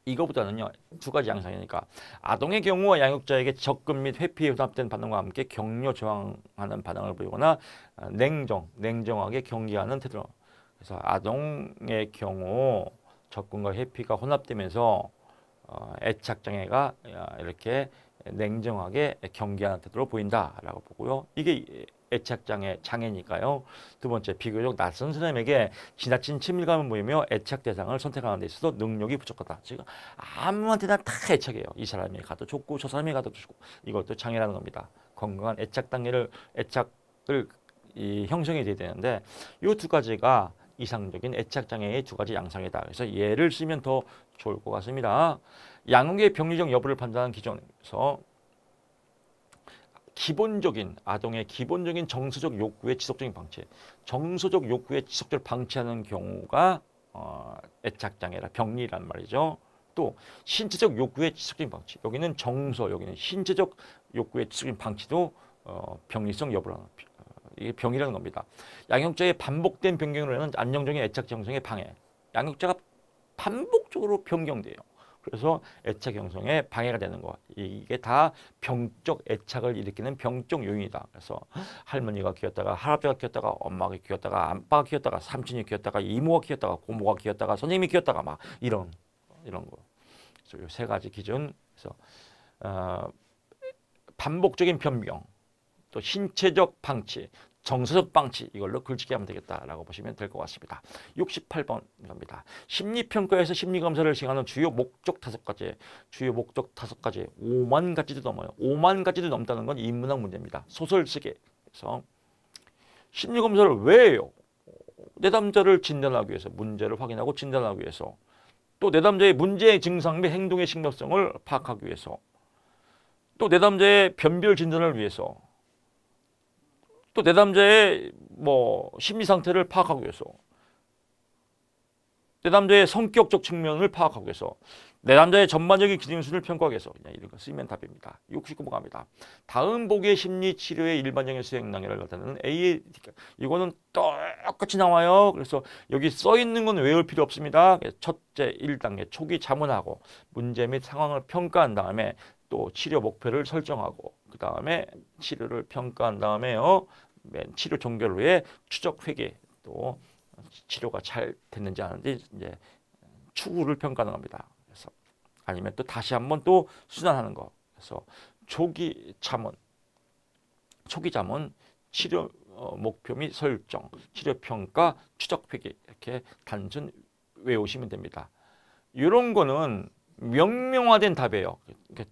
이거보다는요. 두 가지 양상이니까 아동의 경우 양육자에게 접근 및 회피에 혼합된 반응과 함께 격려 저항하는 반응을 보이거나 냉정하게 경계하는 태도. 그래서 아동의 경우 접근과 회피가 혼합되면서 애착 장애가 이렇게 냉정하게 경계하는 태도로 보인다라고 보고요. 이게 애착 장애니까요. 두 번째, 비교적 낯선 사람에게 지나친 친밀감을 보이며 애착 대상을 선택하는 데 있어서 능력이 부족하다. 지금 아무한테나 다 애착이에요. 이 사람이 가도 좋고 저 사람이 가도 좋고. 이것도 장애라는 겁니다. 건강한 애착을 형성이 돼야 되는데 이 두 가지가 이상적인 애착 장애의 두 가지 양상이다. 그래서 예를 쓰면 더 좋을 것 같습니다. 양육의 병리적 여부를 판단하는 기준에서 아동의 기본적인 정서적 욕구의 지속적인 방치, 정서적 욕구의 지속적으로 방치하는 경우가 애착 장애라 병리란 말이죠. 또 신체적 욕구의 지속적인 방치, 여기는 여기는 신체적 욕구의 지속적인 방치도 병리성 여부라는 이게 병이라는 겁니다. 양육자의 반복된 변경으로 인한 안정적인 애착 형성의 방해. 양육자가 반복적으로 변경돼요. 그래서 애착 형성에 방해가 되는 거. 이게 다 병적 애착을 일으키는 병적 요인이다. 그래서 할머니가 키웠다가 할아버지가 키웠다가 엄마가 키웠다가 아빠가 키웠다가 삼촌이 키웠다가 이모가 키웠다가 고모가 키웠다가 선생님이 키웠다가 막 이런 거. 그래서 이 세 가지 기준. 그래서 반복적인 변경. 또 신체적 방치, 정서적 방치 이걸로 글짓기 하면 되겠다라고 보시면 될 것 같습니다. 68번 갑니다. 심리평가에서 심리검사를 시행하는 주요 목적 5가지, 5만 가지도 넘어요. 5만 가지도 넘다는 건 인문학 문제입니다. 소설 쓰기. 그래서 심리검사를 왜 해요? 내담자를 진단하기 위해서, 문제를 확인하고 진단하기 위해서, 또 내담자의 문제의 증상 및 행동의 심각성을 파악하기 위해서, 또 내담자의 변별 진단을 위해서, 또 내담자의 심리 상태를 파악하기 위해서, 내담자의 성격적 측면을 파악하기 위해서, 내담자의 전반적인 기능수를 평가하기 위해서 그냥 이런 거 쓰면 답입니다. 69번 갑니다. 다음 보기의 심리치료의 일반적인 수행 단계를 나타내는 AAD. 이거는 똑같이 나와요. 그래서 여기 써 있는 건 외울 필요 없습니다. 첫째 1단계 초기 자문하고 문제 및 상황을 평가한 다음에 또 치료 목표를 설정하고 그 다음에 치료를 평가한 다음에요. 치료 종결 후에 추적 회계 또 치료가 잘 됐는지 안 했는지 이제 추후를 평가하는 겁니다. 그래서 아니면 또 다시 한번 또 순환하는 거. 그래서 초기 자문, 치료 목표 및 설정, 치료 평가, 추적 회계 이렇게 단순 외우시면 됩니다. 이런 거는 명명화된 답이에요.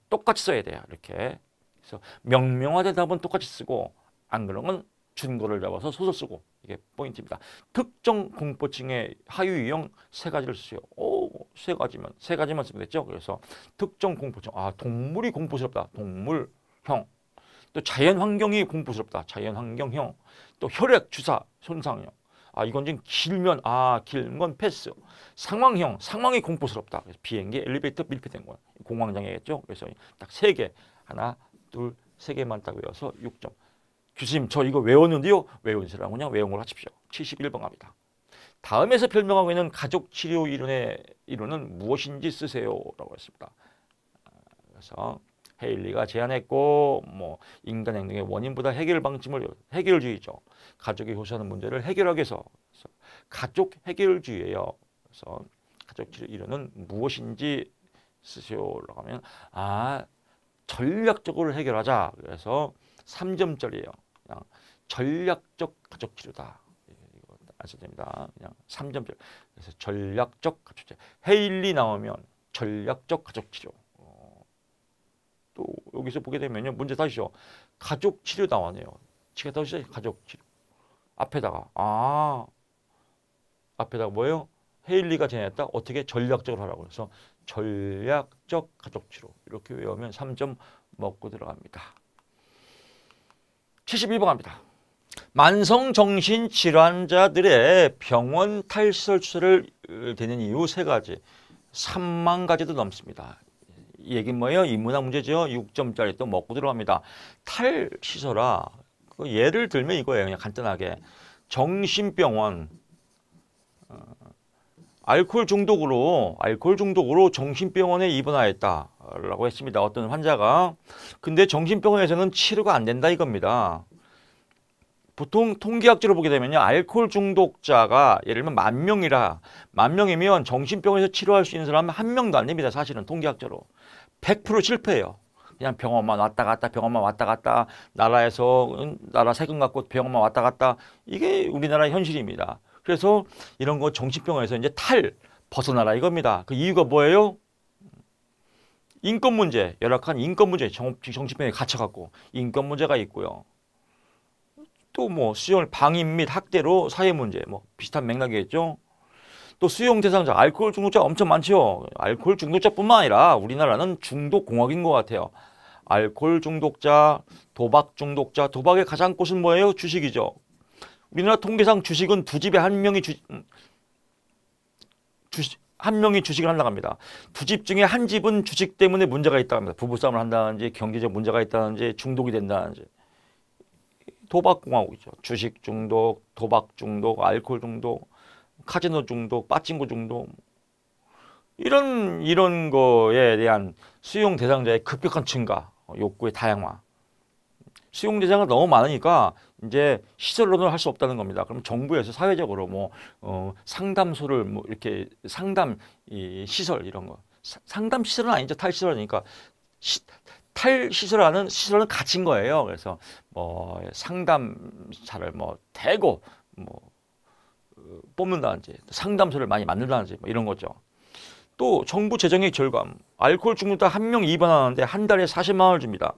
똑같이 써야 돼요. 이렇게. 그래서 명명화된 답은 똑같이 쓰고 안 그런 건 준거를 잡아서 소설 쓰고 이게 포인트입니다. 특정 공포증의 하위 유형 세 가지를 쓰세요. 세 가지만 쓰면 됐죠. 그래서 특정 공포증, 동물이 공포스럽다. 동물형. 또 자연 환경이 공포스럽다. 자연 환경형. 또 혈액 주사 손상형. 이건 지금 길면 긴 건 패스. 상황이 공포스럽다. 그래서 비행기, 엘리베이터 밀폐된 건 공황장애겠죠. 그래서 딱 3개, 하나, 둘, 3개만 딱 외워서 6점. 교수님 저 이거 외웠는데요. 외우시라고 그냥 외운 걸 하십시오. 71번 갑니다. 다음에서 설명하고 있는 가족치료 이론은 무엇인지 쓰세요라고 했습니다. 그래서 헤일리가 제안했고 인간 행동의 원인보다 해결주의죠. 가족이 호소하는 문제를 해결하기 위해서 가족 해결주의예요. 그래서 가족치료 이론은 무엇인지 쓰세요라고 하면 전략적으로 해결하자. 그래서 3점짜리예요. 그냥 전략적 가족치료다. 이거 아셔야 됩니다. 그냥 3점짜리. 그래서 전략적 가족치료. 헤일리 나오면 전략적 가족치료. 또 여기서 보게 되면요. 문제 다시죠. 가족치료 나왔네요. 치과 도시 가족 치료. 앞에다가 앞에다가 뭐예요? 헤일리가 제안했다. 어떻게 전략적으로 하라고 그래서 전략적 가족 치료 이렇게 외우면 3점 먹고 들어갑니다. 72번 갑니다. 만성정신질환자들의 병원 탈시설 추세를 되는 이유 3가지. 3만 가지도 넘습니다. 이 얘기는 뭐예요? 인문학 문제죠. 6점짜리 또 먹고 들어갑니다. 탈시설아. 예를 들면 이거예요. 그냥 간단하게. 정신병원. 알코올 중독으로 정신병원에 입원하였다라고 했습니다. 어떤 환자가. 근데 정신병원에서는 치료가 안 된다 이겁니다. 보통 통계학적으로 보게 되면요. 알코올 중독자가 예를 들면 10,000명이라 10,000명이면 정신병원에서 치료할 수 있는 사람은 1명도 안 됩니다. 사실은 통계학적으로. 100% 실패해요. 그냥 병원만 왔다 갔다 나라 세금 갖고 병원만 왔다 갔다 이게 우리나라의 현실입니다. 그래서 이런 거 정신병원에서 이제 벗어나라 이겁니다. 그 이유가 뭐예요? 인권 문제, 열악한 인권 문제, 정신병원에 갇혀갖고 인권 문제가 있고요. 또 뭐 수용 방임 및 학대로 사회 문제 뭐 비슷한 맥락이겠죠. 또 수용 대상자 알코올 중독자 엄청 많죠. 알코올 중독자뿐만 아니라 우리나라는 중독 공화국인 것 같아요. 알코올 중독자, 도박 중독자, 도박의 가장 꽃은 뭐예요? 주식이죠. 우리나라 통계상 주식은 2집에 1명이 한 명이 주식을 한다고 합니다. 2집 중에 1집은 주식 때문에 문제가 있다고 합니다. 부부싸움을 한다든지 경제적 문제가 있다든지 중독이 된다든지. 도박공화국이죠. 주식 중독, 도박 중독, 알코올 중독, 카지노 중독, 빠찡구 중독 이런 거에 대한 수용 대상자의 급격한 증가, 욕구의 다양화. 수용 대상이 너무 많으니까 이제 시설론을 할 수 없다는 겁니다. 그럼 정부에서 사회적으로 상담소를 이렇게 상담 시설 이런 거. 상담 시설은 아니죠. 탈시설이니까. 탈시설하는 시설은 갇힌 거예요. 그래서 상담사를 대고 뽑는다든지 상담소를 많이 만든다든지 이런 거죠. 또 정부 재정의 절감. 알코올 중독자 1명 입원하는데 한 달에 40만 원을 줍니다.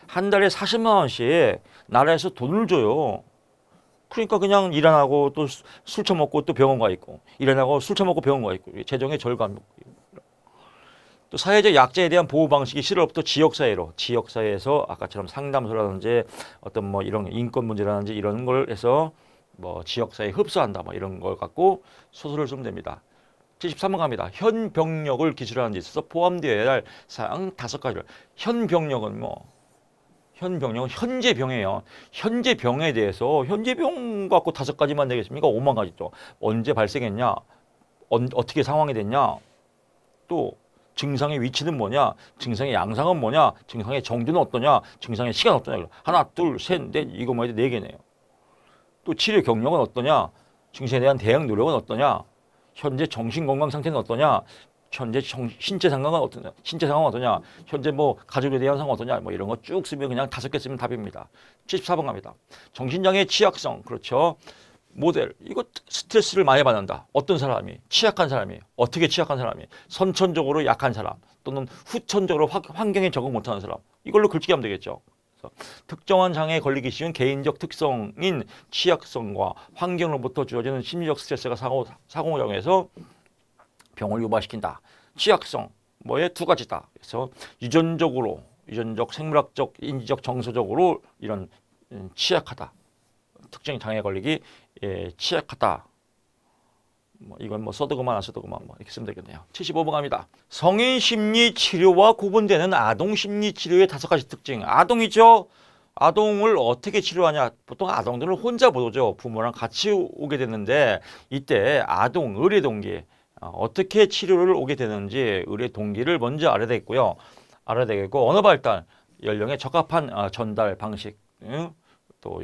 한 달에 40만 원씩 나라에서 돈을 줘요. 그러니까 그냥 일 안 하고 또 술 처먹고 또 병원 가 있고 일 안 하고 술 처먹고 병원 가 있고 재정의 절감. 또 사회적 약자에 대한 보호 방식이 실업부터 지역사회에서 아까처럼 상담소라든지 어떤 이런 인권 문제라든지 이런 걸 해서 지역사회에 흡수한다 이런 걸 갖고 소설을 쓰면 됩니다. 73번 갑니다. 현 병력을 기술하는 데 있어서 포함되어야 할 사항 5가지를. 현 병력은 현재 병이에요. 현재 병에 대해서 현재 병 갖고 5가지만 되겠습니까? 5만 가지죠. 언제 발생했냐? 어떻게 상황이 됐냐? 또 증상의 위치는 뭐냐? 증상의 양상은 뭐냐? 증상의 정도는 어떠냐? 증상의 시간 어떠냐? 하나, 둘, 셋, 넷 이것만 해도 4개네요. 또 치료 경력은 어떠냐? 증상에 대한 대응 노력은 어떠냐? 현재 정신 건강 상태는 어떠냐? 현재 신체 상황은 어떠냐? 현재 가족에 대한 상황은 어떠냐? 이런 거 쭉 쓰면 그냥 5개 쓰면 답입니다. 74번 갑니다. 정신장애 취약성. 그렇죠. 모델. 이거 스트레스를 많이 받는다. 어떤 사람이? 취약한 사람이. 어떻게 취약한 사람이? 선천적으로 약한 사람 또는 후천적으로 환경에 적응 못하는 사람. 이걸로 글짓기 하면 되겠죠. 그래서 특정한 장애에 걸리기 쉬운 개인적 특성인 취약성과 환경으로부터 주어지는 심리적 스트레스가 상호작용해서 병을 유발시킨다. 취약성. 2가지다. 그래서 유전적, 생물학적, 인지적, 정서적으로 이런 취약하다. 특정 장애에 걸리기 취약하다. 이건 써두고만 안 써두고만 이렇게 쓰면 되겠네요. 75번 갑니다. 성인 심리 치료와 구분되는 아동 심리 치료의 5가지 특징. 아동이죠. 아동을 어떻게 치료하냐. 보통 아동들은 혼자 못 오죠. 부모랑 같이 오게 되는데 이때 아동 의뢰 동기 어떻게 치료를 오게 되는지 의뢰 동기를 먼저 알아야 되겠고요. 언어 발달, 연령에 적합한 전달 방식, 또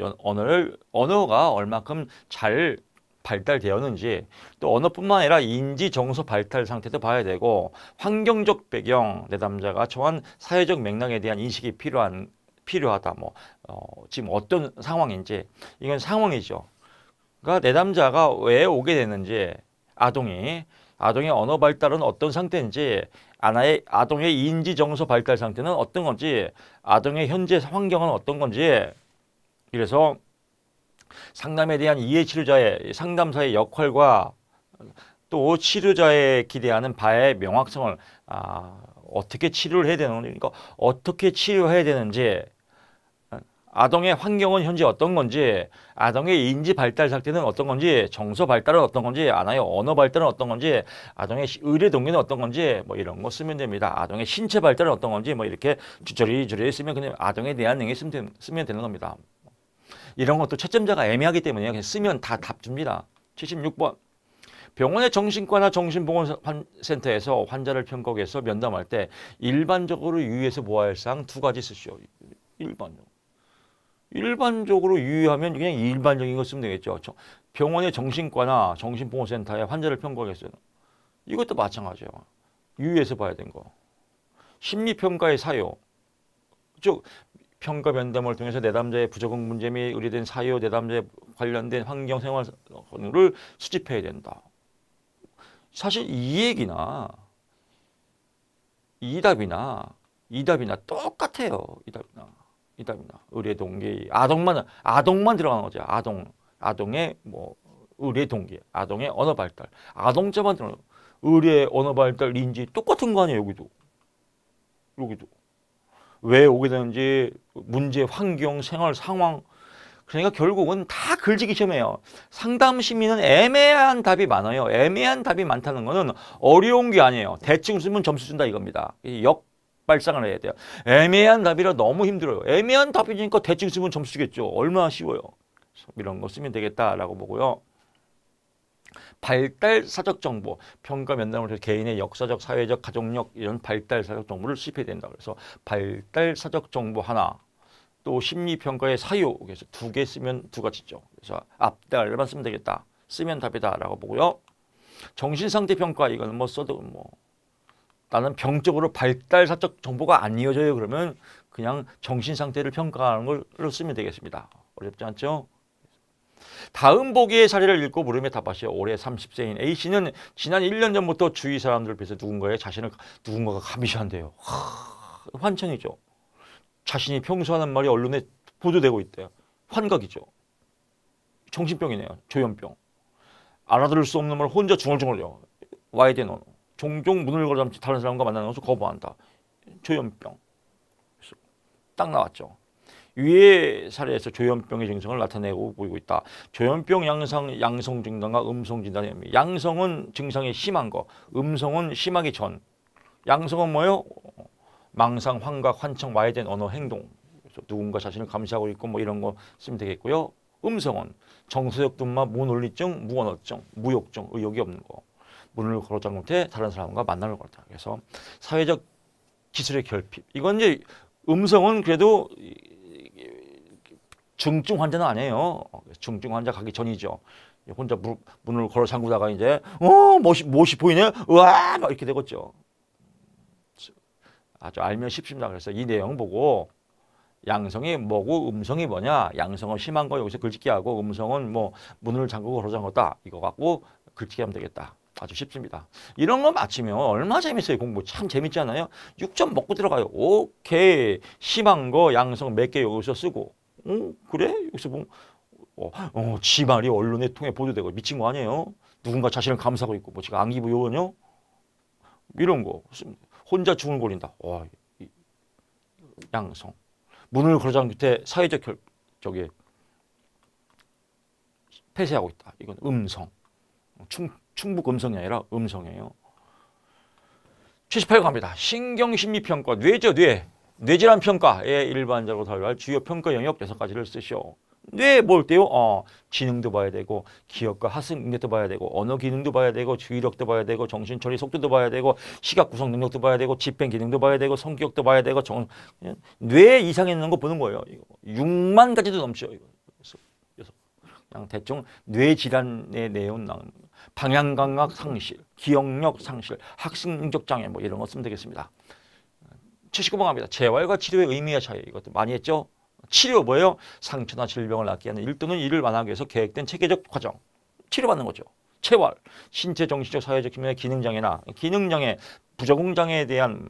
언어가 얼마큼 잘 발달되었는지, 또 언어뿐만 아니라 인지 정서 발달 상태도 봐야 되고, 환경적 배경, 내담자가 처한 사회적 맥락에 대한 인식이 필요하다. 지금 어떤 상황인지, 이건 상황이죠. 그러니까 내담자가 왜 오게 되는지, 아동의 언어 발달은 어떤 상태인지, 아동의 인지 정서 발달 상태는 어떤 건지, 아동의 현재 환경은 어떤 건지, 그래서 상담에 대한 이해 치료자의 상담사의 역할과 또 치료자의 기대하는 바의 명확성을 어떻게 치료를 해야 되는지, 그러니까 어떻게 치료해야 되는지, 아동의 환경은 현재 어떤 건지, 아동의 인지 발달 상태는 어떤 건지, 정서 발달은 어떤 건지, 아동의 언어 발달은 어떤 건지, 아동의 의례 동기는 어떤 건지, 뭐 이런 거 쓰면 됩니다. 아동의 신체 발달은 어떤 건지, 뭐 이렇게 주저리 쓰면 그냥 아동에 대한 내용이 쓰면 되는 겁니다. 이런 것도 채점자가 애매하기 때문에 그냥 쓰면 다 답 줍니다. 76번. 병원의 정신과나 정신보건센터에서 환자를 평가하기 위해서 면담할 때 일반적으로 유의해서 보아야 할 사항 두 가지 쓰시오. 일반적으로 유의하면 그냥 일반적인 거 쓰면 되겠죠. 병원의 정신과나 정신보건센터에 환자를 평가하기 위해서 이것도 마찬가지예요. 유의해서 봐야 되는 거. 심리평가의 사유. 즉 평가 면담을 통해서 내담자의 부적응 문제 및 의뢰된 사유, 내담자에 관련된 환경 생활을 수집해야 된다. 사실 이 얘기나 이 답이나 똑같아요. 이 답이나 의뢰 동기, 아동만 들어가는 거죠. 아동의 뭐 의뢰 동기, 아동의 언어 발달, 아동자만 들어가는 의뢰 언어 발달 인지 똑같은 거 아니에요. 여기도 왜 오게 되는지, 문제, 환경, 생활, 상황. 그러니까 결국은 다 글짓기 시험이에요. 상담 심리는 애매한 답이 많아요. 애매한 답이 많다는 거는 어려운 게 아니에요. 대충 쓰면 점수 준다 이겁니다. 역발상을 해야 돼요. 애매한 답이라 너무 힘들어요. 애매한 답이니까 대충 쓰면 점수 주겠죠. 얼마나 쉬워요. 이런 거 쓰면 되겠다라고 보고요. 발달 사적 정보, 평가 면담을 통해 개인의 역사적, 사회적, 가족력 이런 발달 사적 정보를 수집해야 된다. 그래서 발달 사적 정보 하나, 또 심리평가의 사유, 그래서 두 개 쓰면 두 가지죠. 그래서 앞달만 쓰면 되겠다. 쓰면 답이다라고 보고요. 정신상태 평가, 이거는 뭐 써도 나는 병적으로 발달 사적 정보가 안 이어져요. 그러면 그냥 정신상태를 평가하는 걸로 쓰면 되겠습니다. 어렵지 않죠? 다음 보기의 사례를 읽고 물음에 답하시오. 올해 30세인 A씨는 지난 1년 전부터 주위 사람들을 비해서 누군가가 감시한대요. 환청이죠. 자신이 평소 하는 말이 언론에 보도되고 있대요. 환각이죠. 정신병이네요. 조현병. 알아들을 수 없는 말 혼자 중얼중얼요. 와야 되는 언어. 종종 문을 걸어담지 다른 사람과 만나는 것을 거부한다. 조현병. 딱 나왔죠. 위의 사례에서 조현병의 증상을 나타내고 보이고 있다. 조현병 양성 진단과 음성 진단의 의미. 양성은 증상이 심한 거, 음성은 심하기 전. 양성은 뭐예요? 망상, 환각, 환청, 와야 된 언어, 행동. 그래서 누군가 자신을 감시하고 있고 뭐 이런 거 쓰면 되겠고요. 음성은 정서적 둔마, 무논리증, 무언어증, 무욕증, 의욕이 없는 거. 문을 걸어 잠글 때 다른 사람과 만남을 걸었다. 그래서 사회적 기술의 결핍. 이건 이제 음성은 그래도 중증 환자는 아니에요. 중증 환자 가기 전이죠. 혼자 문을 걸어 잠그다가 이제 못이 보이네. 우와 막 이렇게 되겠죠. 아주 알면 쉽습니다. 그래서 이 내용 보고 양성이 뭐고 음성이 뭐냐. 양성은 심한 거 여기서 글짓기 하고, 음성은 뭐 문을 잠그고 걸어 잠궜다. 이거 갖고 글짓기 하면 되겠다. 아주 쉽습니다. 이런 거 맞히면 얼마나 재밌어요. 공부 참 재밌지 않아요? 6점 먹고 들어가요. 오케이. 심한 거 양성 몇 개 여기서 쓰고. 그래? 여기서 보면 지 말이 언론에 통해 보도되고 미친 거 아니에요? 누군가 자신을 감싸고 있고 뭐 지금 안기부여원요? 이런 거 혼자 중얼거린다. 양성. 문을 걸어 잠글 때 사회적 폐쇄하고 있다. 이건 음성. 충북 음성이 아니라 음성이에요. 78번 갑니다. 신경심리평가, 뇌죠, 뇌. 뇌질환 평가의 일반적으로 다뤄할 주요 평가 영역 6가지를 쓰시오. 뇌 볼 때요? 지능도 봐야 되고, 기억과 학습 능력도 봐야 되고, 언어 기능도 봐야 되고, 주의력도 봐야 되고, 정신 처리 속도도 봐야 되고, 시각 구성 능력도 봐야 되고, 집행 기능도 봐야 되고, 성격도 봐야 되고, 뇌 이상에 있는 거 보는 거예요. 이거. 6만 가지도 넘죠. 이거. 그래서 그냥 대충 뇌 질환의 내용 나오는 거예요. 방향 감각 상실, 기억력 상실, 학습 능력 장애 뭐 이런 거 쓰면 되겠습니다. 79번 갑니다. 재활과 치료의 의미와 차이. 이것도 많이 했죠. 치료 뭐예요? 상처나 질병을 낫게 하는 일 또는 이를 완화하기 위해서 계획된 체계적 과정. 치료받는 거죠. 재활, 신체, 정신적, 사회적 기능의 기능장애나 기능장애, 부적응장애에 대한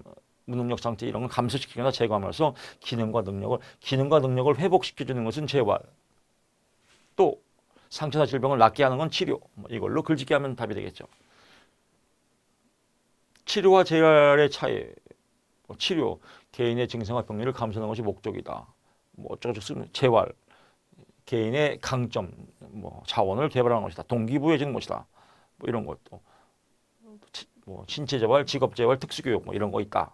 무능력 상태 이런 걸 감소시키거나 제거하면서 기능과 능력을 회복시켜주는 것은 재활. 또 상처나 질병을 낫게 하는 건 치료. 이걸로 글짓기 하면 답이 되겠죠. 치료와 재활의 차이. 치료, 개인의 증상과 병리를 감소하는 것이 목적이다. 어쩌고저쩌고 쓰는 재활, 개인의 강점, 자원을 개발하는 것이다. 동기부여해주는 것이다. 이런 것도. 신체 재활, 직업 재활, 특수교육 이런 거 있다.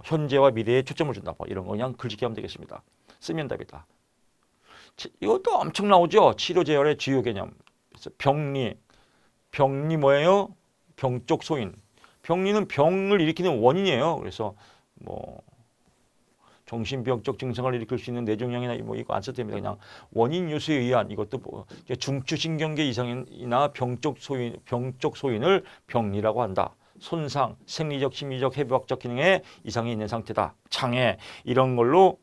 현재와 미래에 초점을 준다. 이런 거 그냥 글짓기 하면 되겠습니다. 쓰면 답이다. 이것도 엄청 나오죠. 치료 재활의 주요 개념. 그래서 병리 뭐예요? 병적 소인. 병리는 병을 일으키는 원인이에요. 그래서 정신병적 증상을 일으킬 수 있는 뇌종양이나 이거 안 써도 됩니다. 그냥 원인 요소에 의한 이것도 중추신경계 이상이나 병적 소인을 병리라고 한다. 손상, 생리적, 심리적, 해부학적 기능에 이상이 있는 상태다. 장애 이런 걸로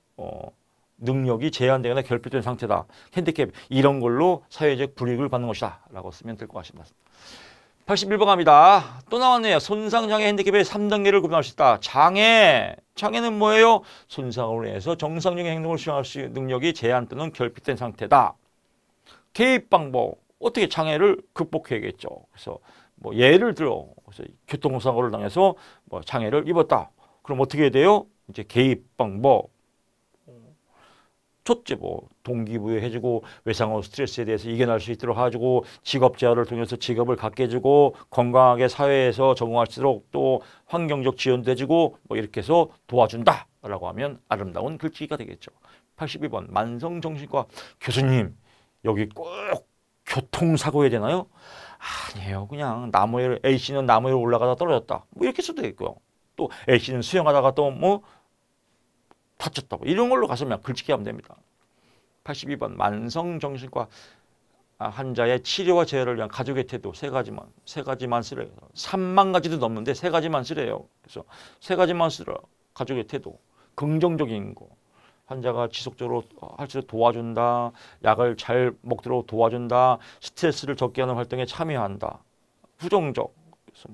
능력이 제한되거나 결핍된 상태다. 핸디캡 이런 걸로 사회적 불이익을 받는 것이다. 라고 쓰면 될 것 같습니다. 81번 갑니다. 또 나왔네요. 손상장애 핸디캡의 3단계를 구분할 수 있다. 장애는 뭐예요? 손상으로 인해서 정상적인 행동을 수행할 수 있는 능력이 제한 또는 결핍된 상태다. 개입 방법. 어떻게 장애를 극복해야겠죠. 그래서 예를 들어 교통사고를 당해서 장애를 입었다. 그럼 어떻게 해야 돼요? 이제 개입 방법. 첫째, 동기부여해주고 외상후 스트레스에 대해서 이겨낼 수 있도록 해주고 직업 재활을 통해서 직업을 갖게 해주고 건강하게 사회에서 적응할 수 있도록 또 환경적 지원도 해주고 이렇게 해서 도와준다 라고 하면 아름다운 글짓기가 되겠죠. 82번 만성정신과. 교수님 여기 꼭 교통사고해야 되나요? 아니에요. 그냥 A씨는 나무 위로 올라가다 떨어졌다. 이렇게 써도 되겠고요. 또 A씨는 수영하다가 또 다쳤다. 이런 걸로 가서 그냥 글짓기 하면 됩니다. 82번 만성정신과 환자의 치료와 재활을 위한 가족의 태도 세 가지만 쓰래요. 3만 가지도 넘는데 세 가지만 쓰래요. 그래서 세 가지만 쓰라. 가족의 태도, 긍정적인 거. 환자가 지속적으로 할 수 있도록 도와준다. 약을 잘 먹도록 도와준다. 스트레스를 적게 하는 활동에 참여한다. 부정적. 그래서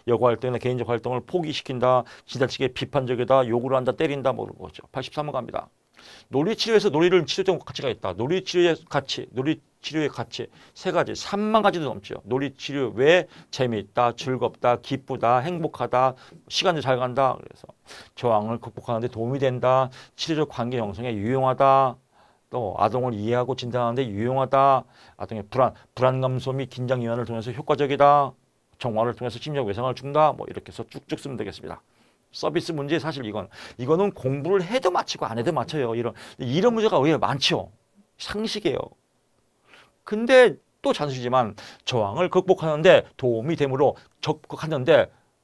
여가 활동이나 개인적 활동을 포기시킨다. 지나치게 비판적이다. 욕을 한다. 때린다. 그런 거죠. 83번 갑니다. 놀이치료에서 놀이를 치료적 가치가 있다. 놀이치료의 가치 세 가지, 3만 가지도 넘죠. 놀이치료 왜 재미있다, 즐겁다, 기쁘다, 행복하다, 시간이 잘 간다. 그래서 저항을 극복하는 데 도움이 된다. 치료적 관계 형성에 유용하다. 또 아동을 이해하고 진단하는 데 유용하다. 아동의 불안감 소미, 긴장 이완을 통해서 효과적이다. 정화를 통해서 심리적 외상을 준다. 이렇게 해서 쭉쭉 쓰면 되겠습니다. 서비스 문제 사실 이거는 공부를 해도 맞히고 안 해도 맞춰요. 이런 문제가 오히려 많죠. 상식이에요. 근데 또 잔소리지만 저항을 극복하는데 도움이 되므로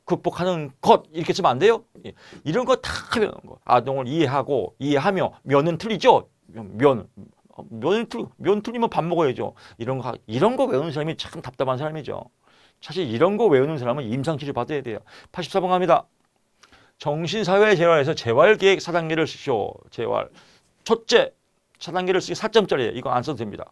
극복하는 것 이렇게 쓰면 안 돼요. 이런 거 다 하면 아동을 이해하며 면은 틀리죠. 면 틀리면 밥 먹어야죠. 이런 거 외우는 사람이 참 답답한 사람이죠. 사실 이런 거 외우는 사람은 임상치료 받아야 돼요. 84번 갑니다. 정신사회 재활에서 재활계획 4단계를 쓰시오. 재활. 첫째, 4단계를 쓰기 4점짜리예요. 이거 안 써도 됩니다.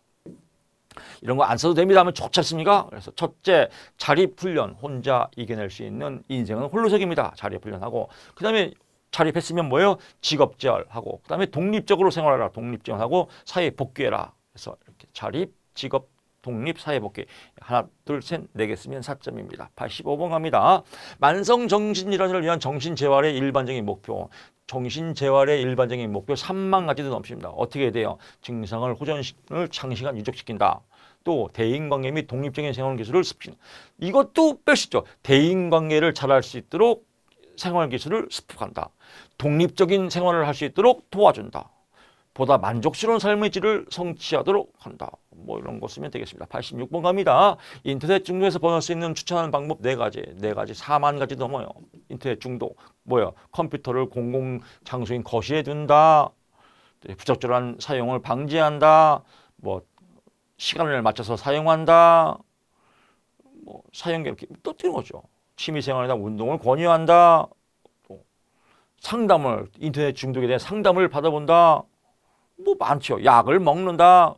이런 거 안 써도 됩니다 하면 좋지 않습니까? 그래서 첫째, 자립훈련. 혼자 이겨낼 수 있는 인생은 홀로서기입니다. 자립훈련하고. 그 다음에 자립했으면 뭐예요? 직업재활하고. 그 다음에 독립적으로 생활하라. 독립재활하고 사회에 복귀해라. 그래서 이렇게 자립, 직업, 독립, 사회복귀. 하나, 둘, 셋, 네 개 쓰면 4점입니다. 85번 갑니다. 만성정신질환을 위한 정신재활의 일반적인 목표. 정신재활의 일반적인 목표 3만 가지도 넘습니다. 어떻게 돼요? 증상을 호전을 장시간 유적시킨다. 또 대인관계 및 독립적인 생활기술을 습득. 이것도 뺄 수 있죠. 대인관계를 잘할 수 있도록 생활기술을 습득한다. 독립적인 생활을 할 수 있도록 도와준다. 보다 만족스러운 삶의 질을 성취하도록 한다. 이런 거 쓰면 되겠습니다. 86번 갑니다. 인터넷 중독에서 벗어날 수 있는 추천하는 방법 4가지. 4만 가지 넘어요. 인터넷 중독. 컴퓨터를 공공장소인 거실에 둔다. 부적절한 사용을 방지한다. 시간을 맞춰서 사용한다. 사용 이렇게 또 뛰는 거죠. 취미생활이나 운동을 권유한다. 또 인터넷 중독에 대한 상담을 받아본다. 많죠. 약을 먹는다.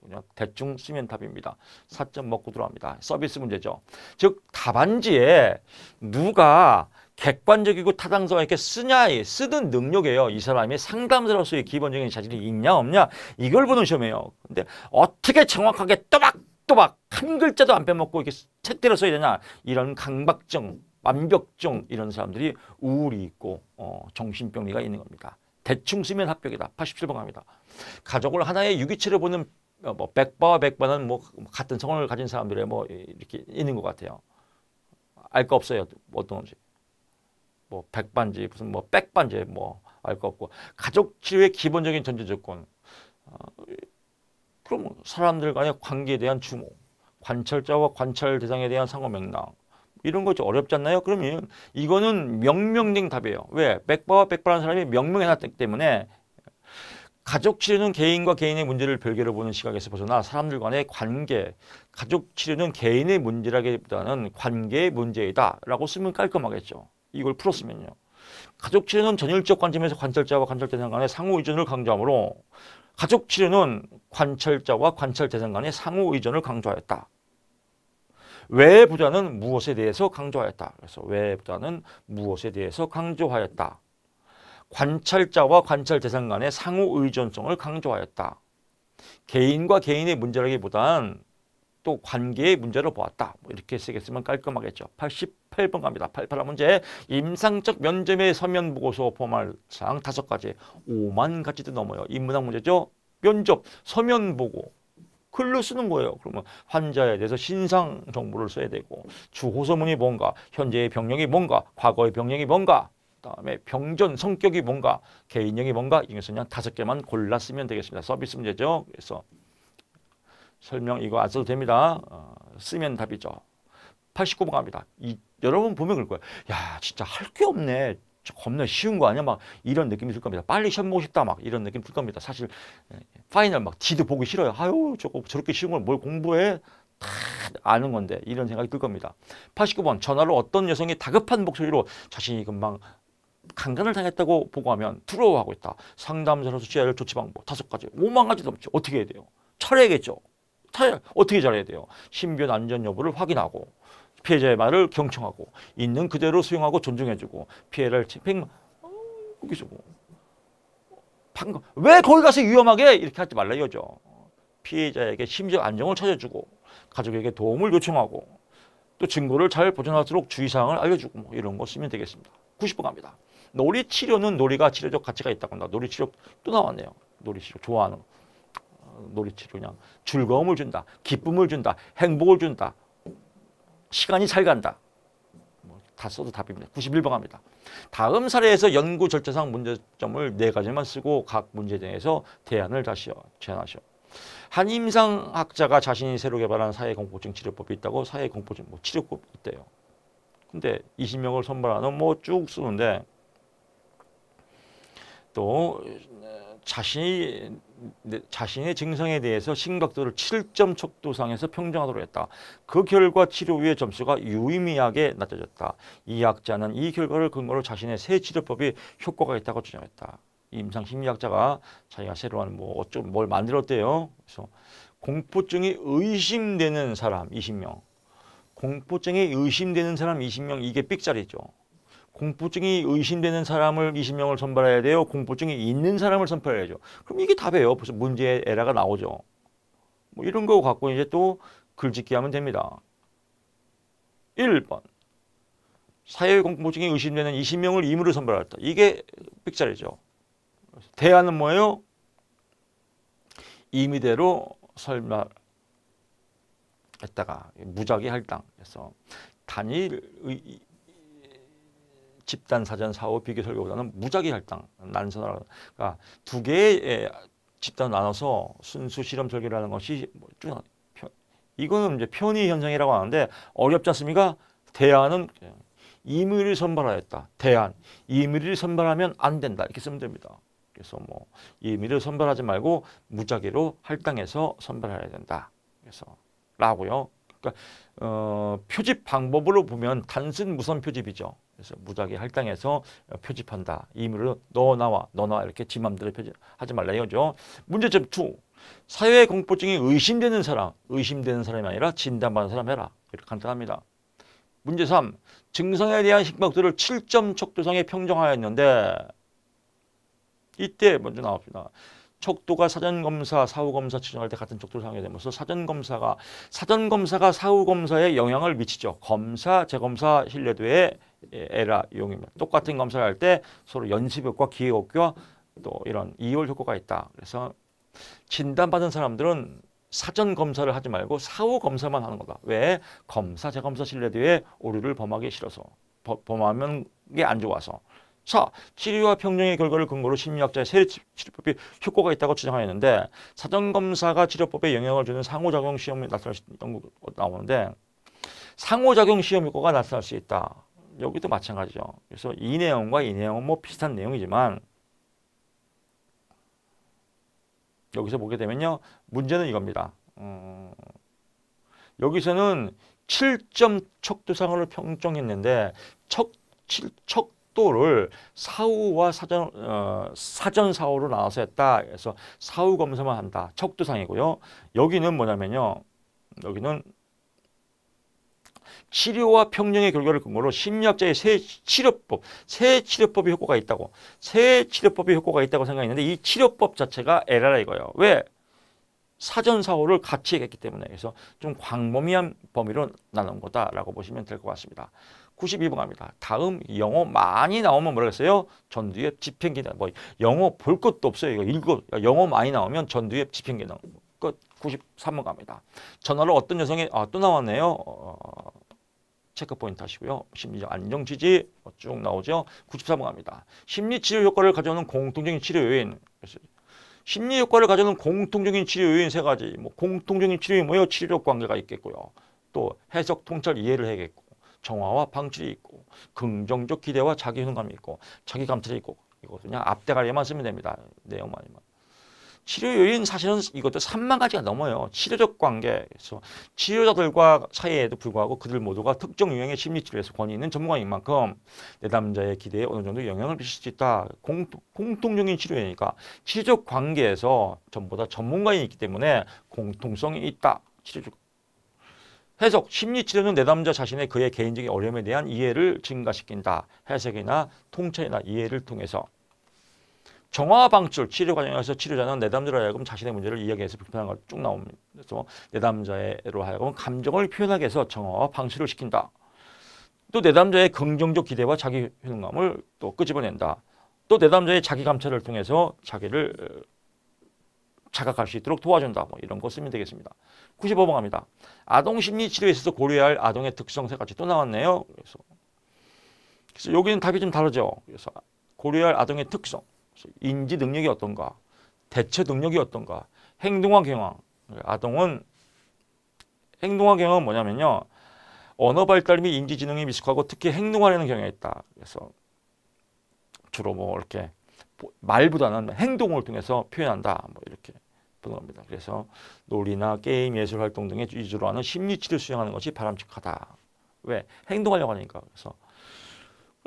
그냥 대충 쓰면 답입니다. 4점 먹고 들어갑니다. 서비스 문제죠. 즉 답안지에 누가 객관적이고 타당성을 이렇게 쓰는 능력이에요. 이 사람이 상담자로서의 기본적인 자질이 있냐 없냐 이걸 보는 시험이에요. 근데 어떻게 정확하게 또박또박 한 글자도 안 빼먹고 이렇게 책대로 써야 되냐 이런 강박증, 완벽증 이런 사람들이 우울이 있고 정신병리가 있는 겁니다. 대충 쓰면 합격이다. 87번 갑니다. 가족을 하나의 유기체로 보는 뭐 백바와 백바는 뭐 같은 성을 가진 사람들의 뭐 이렇게 있는 것 같아요. 알 거 없어요. 어떤 건지. 뭐 백반지 무슨 뭐 백반지 뭐 알 거 없고 가족 치료의 기본적인 전제 조건. 그럼 사람들 간의 관계에 대한 주목, 관찰자와 관찰 대상에 대한 상호 맥락 이런 거 좀 어렵지 않나요? 그러면 이거는 명명된 답이에요. 왜? 백바와 백바라는 사람이 명명해놨기 때문에 가족 치료는 개인과 개인의 문제를 별개로 보는 시각에서 벗어나 사람들 간의 관계, 가족 치료는 개인의 문제라기보다는 관계의 문제이다 라고 쓰면 깔끔하겠죠. 이걸 풀었으면요. 가족 치료는 전일적 관점에서 관찰자와 관찰 대상 간의 상호 의존을 강조하므로 가족 치료는 관찰자와 관찰 대상 간의 상호 의존을 강조하였다. 왜보다는 무엇에 대해서 강조하였다. 그래서 왜보다는 무엇에 대해서 강조하였다. 관찰자와 관찰 대상 간의 상호 의존성을 강조하였다. 개인과 개인의 문제라기보다는 또 관계의 문제로 보았다. 뭐 이렇게 쓰겠으면 깔끔하겠죠. 88번 갑니다. 88번 문제. 임상적 면접의 서면 보고서 포함할 사항 5가지. 5만 가지도 넘어요. 인문학 문제죠. 면접, 서면 보고. 글로 쓰는 거예요. 그러면 환자에 대해서 신상 정보를 써야 되고 주호소문이 뭔가, 현재의 병력이 뭔가, 과거의 병력이 뭔가, 그다음에 병전 성격이 뭔가, 개인력이 뭔가 이 중에서 그냥 5개만 골라 쓰면 되겠습니다. 서비스 문제죠. 그래서 설명 이거 안 써도 됩니다. 쓰면 답이죠. 89번 갑니다. 여러분 보면 그럴 거예요. 야 진짜 할 게 없네. 겁나 쉬운 거 아니야? 막 이런 느낌이 들 겁니다. 빨리 시험 보고 싶다 막 이런 느낌 들 겁니다. 사실 파이널 막 D도 보기 싫어요. 아유 저렇게 쉬운 걸 뭘 공부해? 다 아는 건데 이런 생각이 들 겁니다. 89번 전화로 어떤 여성이 다급한 목소리로 자신이 금방 강간을 당했다고 보고하면 두려워하고 있다. 상담자로서 취해야 할 조치 방법 5가지. 5만 가지 넘죠. 어떻게 해야 돼요? 차려야겠죠. 어떻게 잘해야 돼요? 신변 안전 여부를 확인하고 피해자의 말을 경청하고 있는 그대로 수용하고 존중해주고 피해를 거기서 방금 왜 거기 가서 위험하게 이렇게 하지 말라 이거죠. 피해자에게 심적 안정을 찾아주고 가족에게 도움을 요청하고 또 증거를 잘 보존하도록 주의사항을 알려주고 뭐 이런 거 쓰면 되겠습니다. 90번 갑니다. 놀이치료는 놀이가 치료적 가치가 있다고 한다. 놀이치료 또 나왔네요. 놀이치료 좋아하는 놀이치료 그냥 즐거움을 준다. 기쁨을 준다. 행복을 준다. 시간이 잘 간다. 다 써도 답입니다. 91번 갑니다. 다음 사례에서 연구 절차상 문제점을 4가지만 쓰고 각 문제에 대해서 대안을 다시 제안하시오. 한 임상학자가 자신이 새로 개발한 사회공포증 치료법이 있다고 사회공포증 치료법이 있대요. 근데 20명을 선발하는 뭐 쭉 쓰는데 또 자신의 증상에 대해서 심각도를 7점 척도상에서 평정하도록 했다. 그 결과 치료 후의 점수가 유의미하게 낮아졌다. 이 학자는 이 결과를 근거로 자신의 새 치료법이 효과가 있다고 주장했다. 임상 심리학자가 자기가 새로 한 뭐 어쩜 뭘 만들었대요. 그래서 공포증이 의심되는 사람 20명, 공포증이 의심되는 사람 20명 이게 삑자리죠. 공포증이 의심되는 사람을 20명을 선발해야 돼요. 공포증이 있는 사람을 선발해야죠. 그럼 이게 답이에요. 벌써 문제의 에러가 나오죠. 뭐 이런 거 갖고 이제 또 글짓기 하면 됩니다. 1번. 사회공포증이 의심되는 20명을 임의로 선발했다. 이게 삑자리죠. 대안은 뭐예요? 임의대로 설명했다가 무작위 할당. 그래서 단일 집단 사전 사후 비교 설계보다는 무작위 할당 난선하라. 그러니까 2개의 집단 나눠서 순수 실험 설계를 하는 것이 이거는 이제 편의 현상이라고 하는데 어렵지 않습니까? 대안은 임의를 선발하였다. 대안 임의를 선발하면 안 된다. 이렇게 쓰면 됩니다. 그래서 뭐 임의를 선발하지 말고 무작위로 할당해서 선발해야 된다. 그래서 라고요. 그러니까 표집 방법으로 보면 단순 무선 표집이죠. 그래서 무작위 할당해서 표집한다. 임의로 너 나와 이렇게 지 맘대로 표집하지 말라 이거죠. 문제점 2. 사회 공포증이 의심되는 사람이 아니라 진단받은 사람 해라. 이렇게 간단합니다. 문제 3. 증상에 대한 신경들을 7점 척도상에 평정하였는데 이때 먼저 나옵니다. 척도가 사전검사, 사후검사 측정할 때 같은 척도를 사용하게 되면서 사전검사가 사후검사에 영향을 미치죠. 검사, 재검사 신뢰도에 에라 이용입니다. 똑같은 검사를 할 때 서로 연습효과, 기회효과 또 이런 이월 효과가 있다. 그래서 진단받은 사람들은 사전검사를 하지 말고 사후검사만 하는 거다. 왜? 검사, 재검사 신뢰도에 오류를 범하기 싫어서 범하면 게 안 좋아서. 자, 치료와 평정의 결과를 근거로 심리학자의 세 치료법이 효과가 있다고 주장하였는데 사전검사가 치료법에 영향을 주는 상호작용 시험이 나타날 수 연구 나오는데 상호작용 시험 효과가 나타날 수 있다. 여기도 마찬가지죠. 그래서 이 내용과 이 내용은 뭐 비슷한 내용이지만 여기서 보게 되면요. 문제는 이겁니다. 여기서는 7점 척도상으로 평정했는데 척도를 사후와 사전 사후로 나눠서 했다. 그래서 사후 검사만 한다. 척도상이고요. 여기는 뭐냐면요. 여기는 치료와 평정의 결과를 근거로 심리학자의 새 치료법이 효과가 있다고. 새 치료법이 효과가 있다고 생각했는데 이 치료법 자체가 에라라 이거예요. 왜? 사전 사후를 같이 했기 때문에. 그래서 좀 광범위한 범위로 나눈 거다라고 보시면 될 것 같습니다. 92번 갑니다. 다음 영어 많이 나오면 뭐라 했어요? 전두엽 집행기능. 뭐 영어 볼 것도 없어요. 이거 영어 많이 나오면 전두엽 집행기능. 끝. 93번 갑니다. 전화로 어떤 여성이 또 나왔네요. 체크 포인트 하시고요. 심리적 안정 지지 쭉 나오죠. 94번 갑니다. 심리 치료 효과를 가져오는 공통적인 치료 요인. 심리 효과를 가져오는 공통적인 치료 요인 세 가지. 뭐 공통적인 치료 요인 뭐예요? 치료적 관계가 있겠고요. 또 해석, 통찰, 이해를 해야겠고, 정화와 방출이 있고, 긍정적 기대와 자기 효능감이 있고, 자기 감찰이 있고, 이거 그냥 앞대가리만 쓰면 됩니다. 내용만이면. 치료 요인 사실은 이것도 3만 가지가 넘어요. 치료적 관계, 그래서 치료자들과 사이에도 불구하고 그들 모두가 특정 유형의 심리치료에서 권위 있는 전문가인 만큼 내담자의 기대에 어느 정도 영향을 미칠 수 있다. 공통적인 치료이니까 치료적 관계에서 전부 다 전문가이 있기 때문에 공통성이 있다. 치료적 해석, 심리치료는 내담자 자신의 그의 개인적인 어려움에 대한 이해를 증가시킨다. 해석이나 통찰이나 이해를 통해서. 정화 방출, 치료 과정에서 치료자는 내담자로 하여금 자신의 문제를 이야기해서 불편한 걸 쭉 나옵니다. 그래서 내담자로 하여금 감정을 표현하게 해서 정화와 방출을 시킨다. 또 내담자의 긍정적 기대와 자기 효능감을 또 끄집어낸다. 또 내담자의 자기 감찰을 통해서 자기를 자각할 수 있도록 도와준다. 뭐 이런 거 쓰면 되겠습니다. 95번 갑니다. 아동 심리 치료에 있어서 고려해야 할 아동의 특성 세 가지 또 나왔네요. 그래서 여기는 답이 좀 다르죠. 그래서 고려해야 할 아동의 특성. 인지 능력이 어떤가, 대처 능력이 어떤가, 행동화 경향. 아동은 행동화 경향은 뭐냐면요. 언어 발달 및 인지 지능이 미숙하고 특히 행동하려는 경향이 있다. 그래서 주로 뭐 이렇게 말보다는 행동을 통해서 표현한다. 뭐 이렇게 보는 겁니다. 그래서 놀이나 게임, 예술 활동 등의 위주로 하는 심리치료 수행하는 것이 바람직하다. 왜? 행동하려고 하니까. 그래서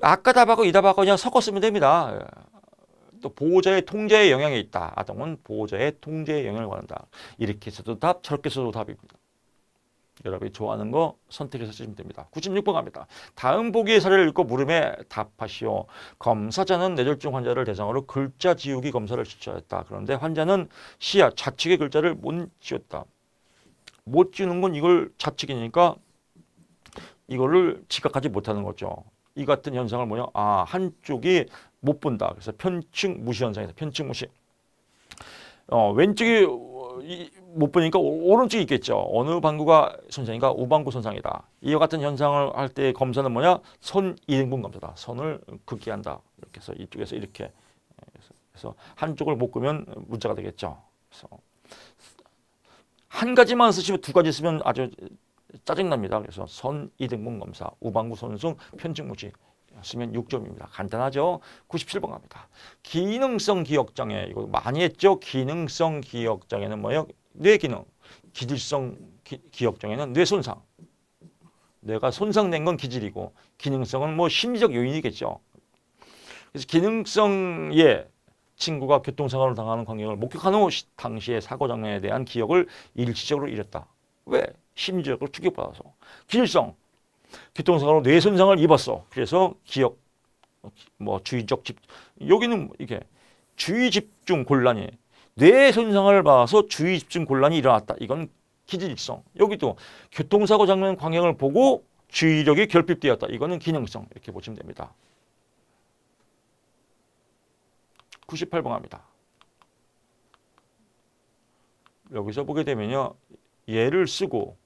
아까 답하고 이 답하고 그냥 섞어 쓰면 됩니다. 또 보호자의 통제에 영향이 있다. 아동은 보호자의 통제에 영향을 받는다. 이렇게 써도 답, 저렇게 써도 답입니다. 여러분이 좋아하는 거 선택해서 쓰시면 됩니다. 96번 갑니다. 다음 보기의 사례를 읽고 물음에 답하시오. 검사자는 뇌졸중 환자를 대상으로 글자 지우기 검사를 실시했다. 그런데 환자는 시야, 좌측의 글자를 못 지웠다. 못 지우는 건 이걸 좌측이니까 이거를 지각하지 못하는 거죠. 이 같은 현상을 뭐냐? 한쪽이 못 본다. 그래서 편측 무시 현상이다. 편측 무시. 왼쪽이 못 보니까 오른쪽이 있겠죠. 어느 방구가 손상인가? 우방구 손상이다. 이와 같은 현상을 할 때 검사는 뭐냐? 선 2등분 검사다. 선을 긋기한다. 이렇게 해서 이쪽에서 이렇게. 그래서 한쪽을 못 끄면 문자가 되겠죠. 그래서 한 가지만 쓰시면 두 가지 쓰면 아주 짜증납니다. 그래서 선 2등분 검사, 우방구 손상, 편측 무시. 쓰면 6점입니다. 간단하죠? 97번 갑니다. 기능성 기억장애. 이거 많이 했죠? 기능성 기억장애는 뭐예요? 뇌기능. 기질성 기억장애는 뇌손상. 뇌가 손상된 건 기질이고 기능성은 뭐 심리적 요인이겠죠. 그래서 기능성의 친구가 교통사고를 당하는 광경을 목격한 후 당시의 사고 장면에 대한 기억을 일시적으로 잃었다. 왜? 심리적으로 충격받아서. 기질성. 교통사고로 뇌 손상을 입었어. 그래서 기억, 뭐 주의적 집, 여기는 이게 주의 집중 곤란이, 뇌 손상을 봐서 주의 집중 곤란이 일어났다. 이건 기질성. 여기도 교통사고 장면 광경을 보고 주의력이 결핍되었다. 이거는 기능성. 이렇게 보시면 됩니다. 98번 갑니다. 여기서 보게 되면요. 얘를 쓰고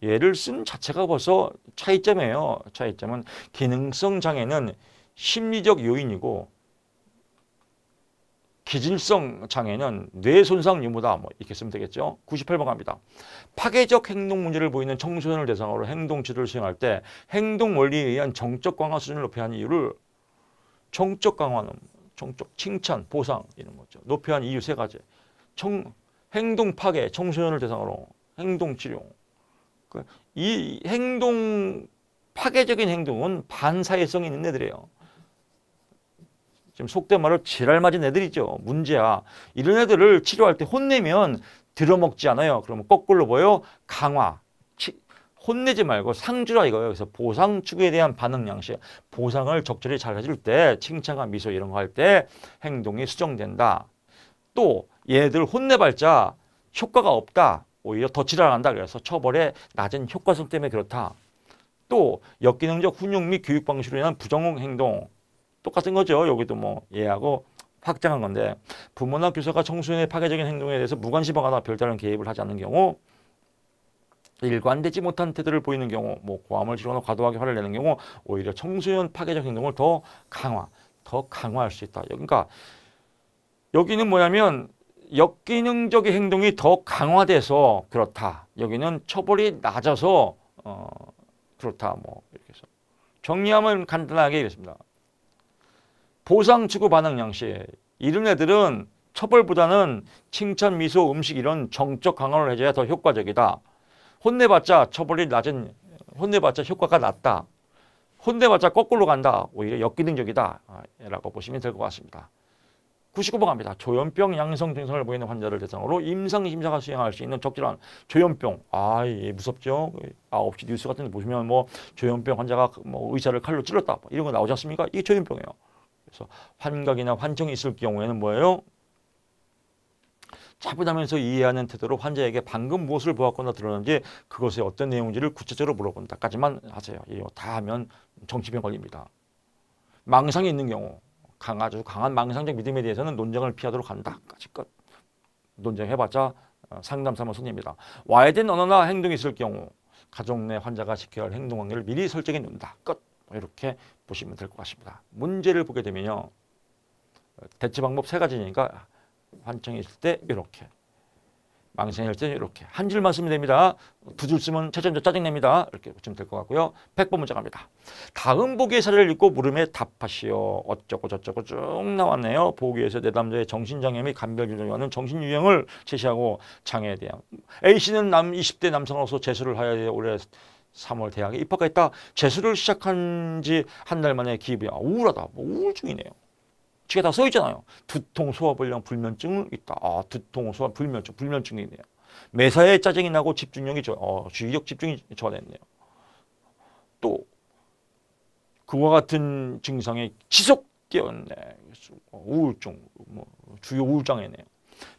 얘를 쓴 자체가 벌써 차이점이에요. 차이점은 기능성 장애는 심리적 요인이고 기질성 장애는 뇌 손상 유무다. 뭐 이렇게 쓰면 되겠죠. 98번 갑니다. 파괴적 행동 문제를 보이는 청소년을 대상으로 행동 지도를 수행할 때 행동 원리에 의한 정적 강화 수준을 높여야 하는 이유를 정적 강화는 정적 칭찬, 보상 이런 거죠. 높여야 하는 이유 세 가지. 행동 파괴, 청소년을 대상으로 행동 치료. 이 행동 파괴적인 행동은 반사회성이 있는 애들이에요. 지금 속된 말로 지랄 맞은 애들이죠. 문제야. 이런 애들을 치료할 때 혼내면 들어먹지 않아요. 그러면 거꾸로 뭐예요? 강화. 혼내지 말고 상주라 이거예요. 그래서 보상 추구에 대한 반응 양식. 보상을 적절히 잘 해줄 때 칭찬과 미소 이런 거 할 때 행동이 수정된다. 또 얘들 혼내봤자 효과가 없다. 오히려 더 지랄한다. 그래서 처벌의 낮은 효과성 때문에 그렇다. 또 역기능적 훈육 및 교육 방식으로 인한 부정 행동. 똑같은 거죠. 여기도 뭐 얘하고 확장한 건데 부모나 교사가 청소년의 파괴적인 행동에 대해서 무관심하거나 별다른 개입을 하지 않는 경우, 일관되지 못한 태도를 보이는 경우, 뭐 고함을 지르거나 과도하게 화를 내는 경우 오히려 청소년 파괴적 행동을 더 강화할 수 있다. 그러니까 여기는 뭐냐면 역기능적인 행동이 더 강화돼서 그렇다. 여기는 처벌이 낮아서 그렇다. 뭐 이렇게 해서 정리하면 간단하게 이렇습니다. 보상 추구 반응 양식. 이런 애들은 처벌보다는 칭찬, 미소, 음식 이런 정적 강화를 해줘야 더 효과적이다. 혼내봤자 혼내봤자 효과가 낮다. 혼내봤자 거꾸로 간다. 오히려 역기능적이다. 라고 보시면 될 것 같습니다. 99번 갑니다. 조현병 양성 증상을 보이는 환자를 대상으로 임상심사가 수행할 수 있는 적절한 조현병. 예, 무섭죠. 9시 뉴스 같은 데 보시면 뭐 조현병 환자가 뭐 의사를 칼로 찔렀다. 이런 거 나오지 않습니까? 이게 조현병이에요. 그래서 환각이나 환청이 있을 경우에는 뭐예요? 차분하면서 이해하는 태도로 환자에게 방금 무엇을 보았거나 들었는지 그것의 어떤 내용인지를 구체적으로 물어본다까지만 하세요. 이거 다 하면 정치병 걸립니다. 망상이 있는 경우, 아주 강한 망상적 믿음에 대해서는 논쟁을 피하도록 한다까지 끝. 논쟁해봤자 상담 삼아 손입니다. 와야 된 언어나 행동이 있을 경우 가족 내 환자가 지켜야 할 행동 관계를 미리 설정해 놓는다. 끝. 이렇게 보시면 될 것 같습니다. 문제를 보게 되면요. 대처 방법 세 가지니까 환청이 있을 때 이렇게, 망상일 때 이렇게 한 줄만 쓰면 됩니다. 두 줄 쓰면 짜증냅니다. 이렇게 보시면 될 것 같고요. 100번 문제 갑니다. 다음 보기의 사례를 읽고 물음에 답하시오. 어쩌고 저쩌고 쭉 나왔네요. 보기에서 내담자의 정신장애 및 감별균형하는 정신유형을 제시하고 장애에 대한 A씨는 20대 남성으로서 재수를 하여 돼 올해 3월 대학에 입학했다. 재수를 시작한 지 한 달 만에 기입이 우울하다. 뭐 우울증이네요. 뒤에 다 써 있잖아요. 두통, 소화불량, 불면증이 있다. 두통, 소화, 불면증이 있네요. 매사에 짜증이 나고 집중력이 주의력 집중이 저하됐네요. 또 그와 같은 증상이 지속되었네. 우울증, 뭐 주요 우울장애네요.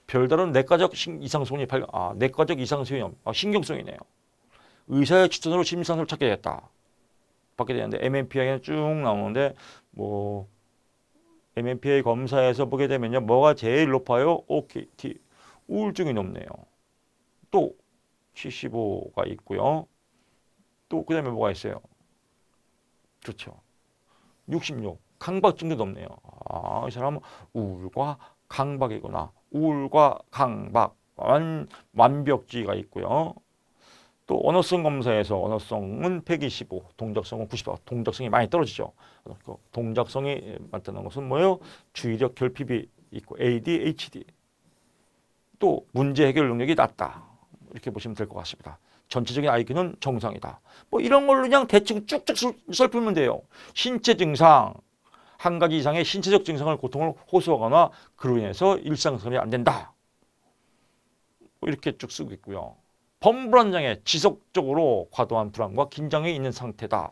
별다른 내과적 이상소견이 내과적 이상소견, 신경성이네요. 의사의 추천으로 심리상을 찾게 됐다. 받게 되는데 MMPI가 쭉 나오는데 뭐 MMPI 검사에서 보게 되면요. 뭐가 제일 높아요? OKT. 우울증이 높네요. 또 75가 있고요. 또 그다음에 뭐가 있어요? 그렇죠. 66. 강박증도 높네요. 이 사람은 우울과 강박이구나. 우울과 강박. 완벽주의가 있고요. 또 언어성 검사에서 언어성은 125, 동작성은 90. 동작성이 많이 떨어지죠. 동작성이 맞다는 것은 뭐예요? 주의력 결핍이 있고 ADHD. 또 문제 해결 능력이 낮다. 이렇게 보시면 될 것 같습니다. 전체적인 IQ는 정상이다. 뭐 이런 걸로 그냥 대충 쭉쭉 설프면 돼요. 신체 증상, 한 가지 이상의 신체적 증상을 고통을 호소하거나 그로 인해서 일상생활이 안 된다. 뭐 이렇게 쭉 쓰고 있고요. 범불안장애, 지속적으로 과도한 불안과 긴장이 있는 상태다.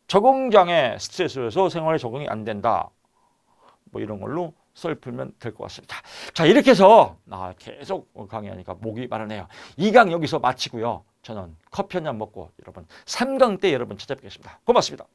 적응장애, 스트레스에서 생활에 적응이 안 된다. 뭐 이런 걸로 썰 풀면 될 것 같습니다. 자, 이렇게 해서 계속 강의하니까 목이 마르네요. 2강 여기서 마치고요. 저는 커피 한 잔 먹고 여러분 3강 때 여러분 찾아뵙겠습니다. 고맙습니다.